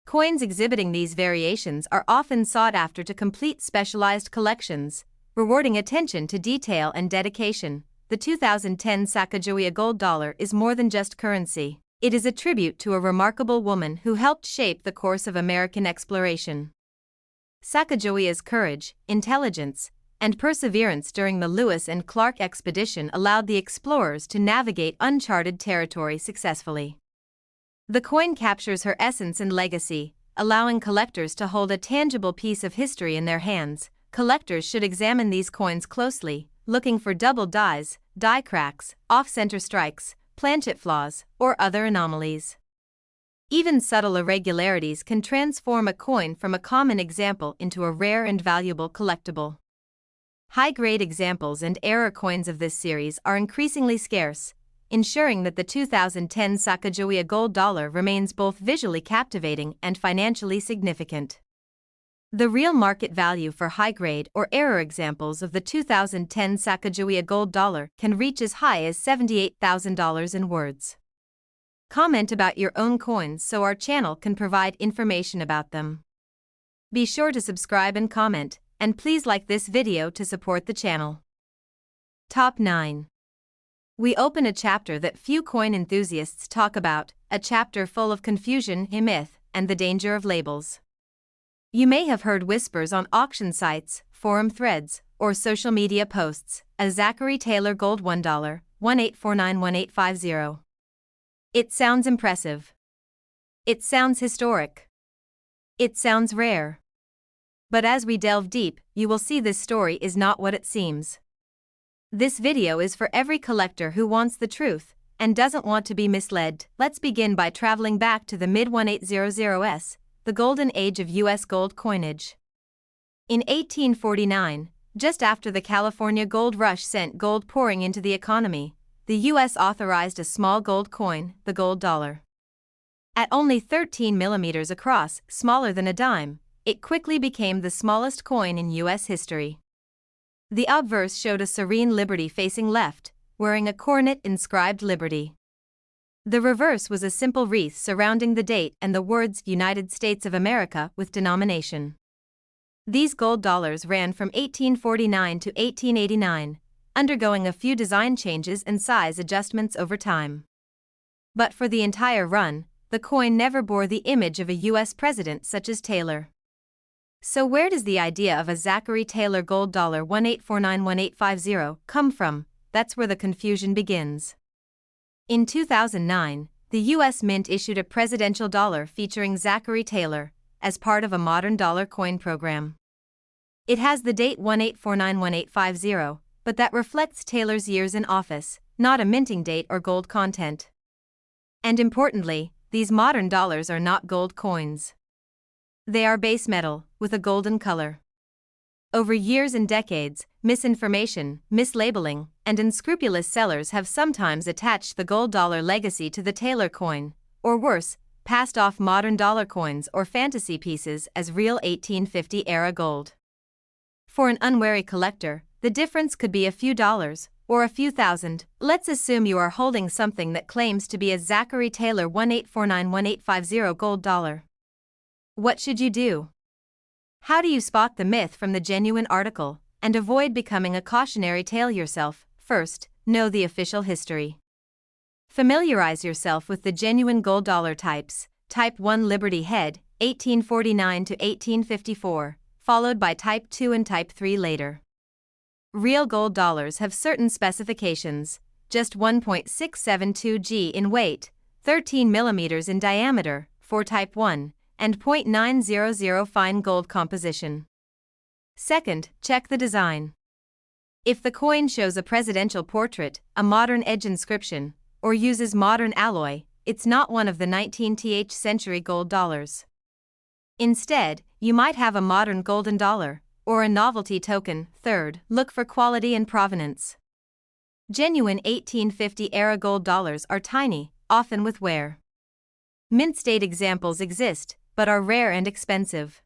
Coins exhibiting these variations are often sought after to complete specialized collections, rewarding attention to detail and dedication. The 2010 Sacagawea Gold Dollar is more than just currency. It is a tribute to a remarkable woman who helped shape the course of American exploration. Sacagawea's courage, intelligence, and perseverance during the Lewis and Clark expedition allowed the explorers to navigate uncharted territory successfully. The coin captures her essence and legacy, allowing collectors to hold a tangible piece of history in their hands. Collectors should examine these coins closely, looking for double dies, die cracks, off-center strikes, planchet flaws, or other anomalies. Even subtle irregularities can transform a coin from a common example into a rare and valuable collectible. High-grade examples and error coins of this series are increasingly scarce, ensuring that the 2010 Sacagawea Gold Dollar remains both visually captivating and financially significant. The real market value for high-grade or error examples of the 2010 Sacagawea Gold Dollar can reach as high as $78,000 in words. Comment about your own coins so our channel can provide information about them. Be sure to subscribe and comment, and please like this video to support the channel. Top 9. We open a chapter that few coin enthusiasts talk about, a chapter full of confusion, myth, and the danger of labels. You may have heard whispers on auction sites, forum threads, or social media posts, a Zachary Taylor Gold $1, 1849-1850. It sounds impressive. It sounds historic. It sounds rare. But as we delve deep, you will see this story is not what it seems. This video is for every collector who wants the truth and doesn't want to be misled. Let's begin by traveling back to the mid-1800s, the golden age of U.S. gold coinage. In 1849, just after the California gold rush sent gold pouring into the economy, the U.S. authorized a small gold coin, the gold dollar. At only 13 millimeters across, smaller than a dime, it quickly became the smallest coin in U.S. history. The obverse showed a serene liberty facing left, wearing a coronet inscribed Liberty. The reverse was a simple wreath surrounding the date and the words United States of America with denomination. These gold dollars ran from 1849 to 1889, undergoing a few design changes and size adjustments over time. But for the entire run, the coin never bore the image of a U.S. president such as Taylor. So where does the idea of a Zachary Taylor Gold Dollar 1849-1850 come from? That's where the confusion begins. In 2009, the U.S. Mint issued a presidential dollar featuring Zachary Taylor as part of a modern dollar coin program. It has the date 1849-1850, but that reflects Taylor's years in office, not a minting date or gold content. And importantly, these modern dollars are not gold coins. They are base metal, with a golden color. Over years and decades, misinformation, mislabeling, and unscrupulous sellers have sometimes attached the gold dollar legacy to the Taylor coin, or worse, passed off modern dollar coins or fantasy pieces as real 1850-era gold. For an unwary collector, the difference could be a few dollars, or a few thousand. Let's assume you are holding something that claims to be a Zachary Taylor 1849-1850 gold dollar. What should you do? How do you spot the myth from the genuine article, and avoid becoming a cautionary tale yourself? First, know the official history. Familiarize yourself with the genuine gold dollar types. Type 1 Liberty Head, 1849 to 1854, followed by Type 2 and Type 3 later. Real gold dollars have certain specifications: just 1.672 g in weight, 13 millimeters in diameter for Type 1, and 0.900 fine gold composition. Second, check the design. If the coin shows a presidential portrait, a modern edge inscription, or uses modern alloy, it's not one of the 19th century gold dollars. Instead, you might have a modern golden dollar, or a novelty token. Third, look for quality and provenance. Genuine 1850-era gold dollars are tiny, often with wear. Mint-state examples exist, but are rare and expensive.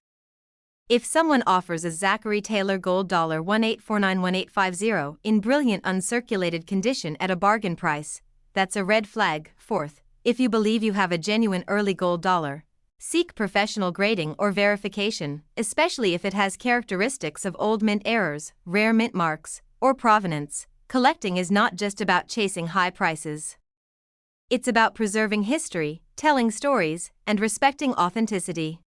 If someone offers a Zachary Taylor gold dollar 18491850 in brilliant uncirculated condition at a bargain price, that's a red flag. Fourth, if you believe you have a genuine early gold dollar, seek professional grading or verification, especially if it has characteristics of old mint errors, rare mint marks, or provenance. Collecting is not just about chasing high prices. It's about preserving history, telling stories, and respecting authenticity.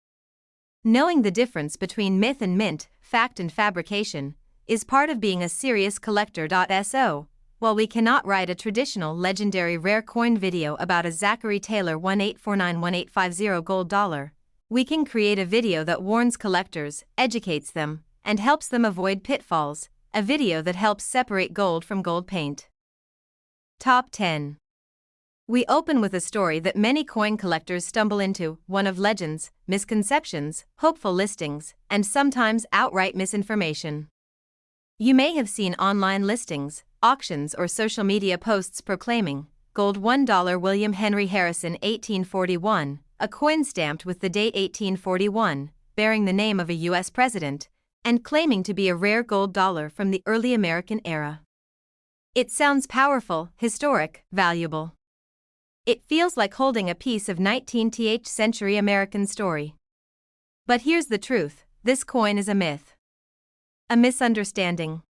Knowing the difference between myth and mint, fact and fabrication, is part of being a serious collector. So, while we cannot write a traditional legendary rare coin video about a Zachary Taylor 18491850 gold dollar, we can create a video that warns collectors, educates them, and helps them avoid pitfalls, a video that helps separate gold from gold paint. Top 10. We open with a story that many coin collectors stumble into, one of legends, misconceptions, hopeful listings, and sometimes outright misinformation. You may have seen online listings, auctions, or social media posts proclaiming, gold $1 William Henry Harrison 1841, a coin stamped with the date 1841, bearing the name of a U.S. president, and claiming to be a rare gold dollar from the early American era. It sounds powerful, historic, valuable. It feels like holding a piece of 19th century American story. But here's the truth, this coin is a myth. A misunderstanding.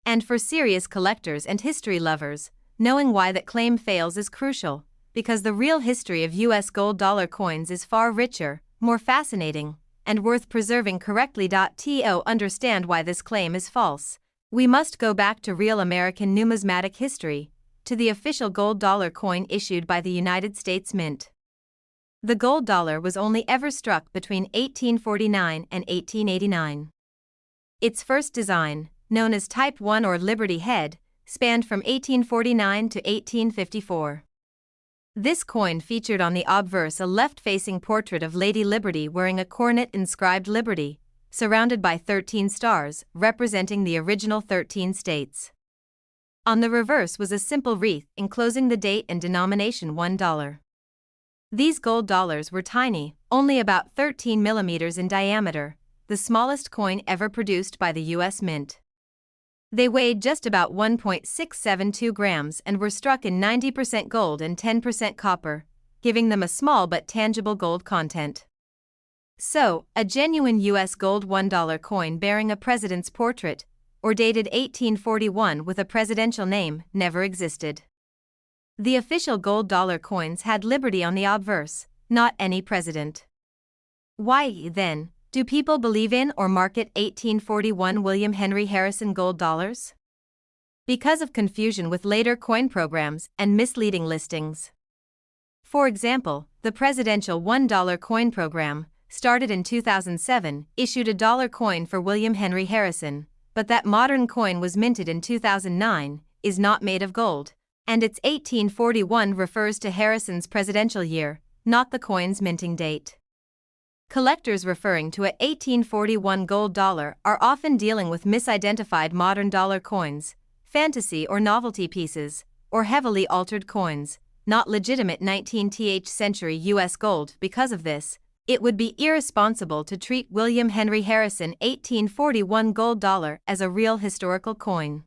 And for serious collectors and history lovers, knowing why that claim fails is crucial, because the real history of US gold dollar coins is far richer, more fascinating, and worth preserving correctly. To understand why this claim is false, we must go back to real American numismatic history, to the official gold dollar coin issued by the United States Mint. The gold dollar was only ever struck between 1849 and 1889. Its first design, known as Type 1 or Liberty Head, spanned from 1849 to 1854. This coin featured on the obverse a left-facing portrait of Lady Liberty wearing a coronet inscribed Liberty, surrounded by 13 stars, representing the original 13 states. On the reverse was a simple wreath enclosing the date and denomination $1. These gold dollars were tiny, only about 13 millimeters in diameter, the smallest coin ever produced by the U.S. Mint. They weighed just about 1.672 grams and were struck in 90% gold and 10% copper, giving them a small but tangible gold content. So, a genuine U.S. gold $1 coin bearing a president's portrait, or dated 1841 with a presidential name, never existed. The official gold dollar coins had Liberty on the obverse, not any president. Why, then, do people believe in or market 1841 William Henry Harrison gold dollars? Because of confusion with later coin programs and misleading listings. For example, the presidential $1 coin program, started in 2007, issued a dollar coin for William Henry Harrison, but that modern coin was minted in 2009, is not made of gold, and its 1841 refers to Harrison's presidential year, not the coin's minting date. Collectors referring to a 1841 gold dollar are often dealing with misidentified modern dollar coins, fantasy or novelty pieces, or heavily altered coins, not legitimate 19th century U.S. gold. Because of this, it would be irresponsible to treat William Henry Harrison 1841 gold dollar as a real historical coin.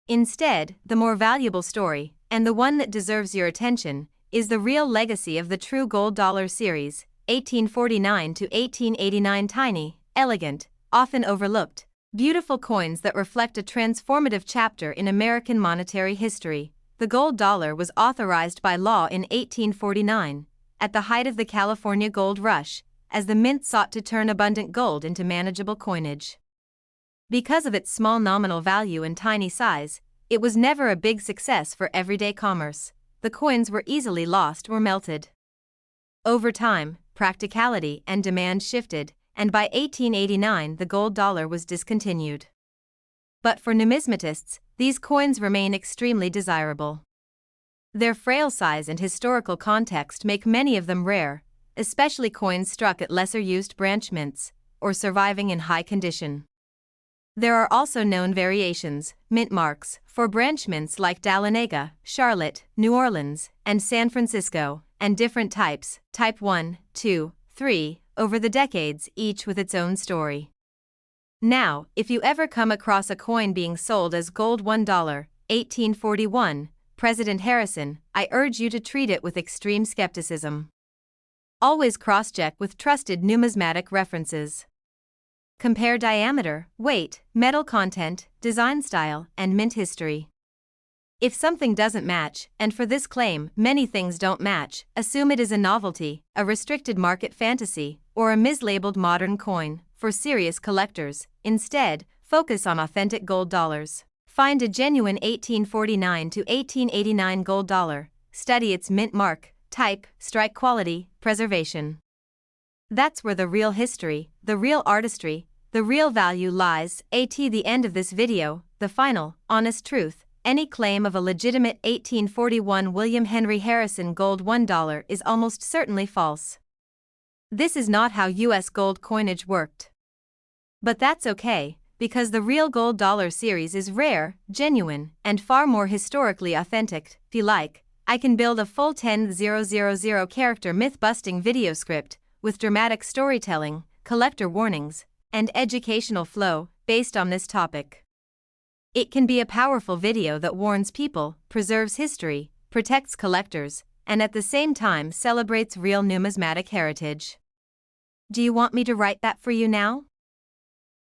Instead, the more valuable story, and the one that deserves your attention, is the real legacy of the true gold dollar series, 1849 to 1889. Tiny, elegant, often overlooked, beautiful coins that reflect a transformative chapter in American monetary history. The gold dollar was authorized by law in 1849, at the height of the California gold rush, as the mint sought to turn abundant gold into manageable coinage. Because of its small nominal value and tiny size, it was never a big success for everyday commerce. The coins were easily lost or melted. Over time, practicality and demand shifted, and by 1889 the gold dollar was discontinued. But for numismatists, these coins remain extremely desirable. Their frail size and historical context make many of them rare, especially coins struck at lesser-used branch mints, or surviving in high condition. There are also known variations, mint marks, for branch mints like Dahlonega, Charlotte, New Orleans, and San Francisco, and different types, type 1, 2, 3, over the decades, each with its own story. Now, if you ever come across a coin being sold as gold $1, 1841, President Harrison, I urge you to treat it with extreme skepticism. Always cross-check with trusted numismatic references. Compare diameter, weight, metal content, design style, and mint history. If something doesn't match, and for this claim, many things don't match, assume it is a novelty, a restricted market fantasy, or a mislabeled modern coin. For serious collectors, instead, focus on authentic gold dollars. Find a genuine 1849 to 1889 gold dollar, study its mint mark, type, strike quality, preservation. That's where the real history, the real artistry, the real value lies. At the end of this video, the final, honest truth, any claim of a legitimate 1841 William Henry Harrison gold $1 is almost certainly false. This is not how US gold coinage worked. But that's okay, because the real gold dollar series is rare, genuine, and far more historically authentic. If you like, I can build a full 10,000 character myth-busting video script with dramatic storytelling, collector warnings, and educational flow based on this topic. It can be a powerful video that warns people, preserves history, protects collectors, and at the same time celebrates real numismatic heritage. Do you want me to write that for you now?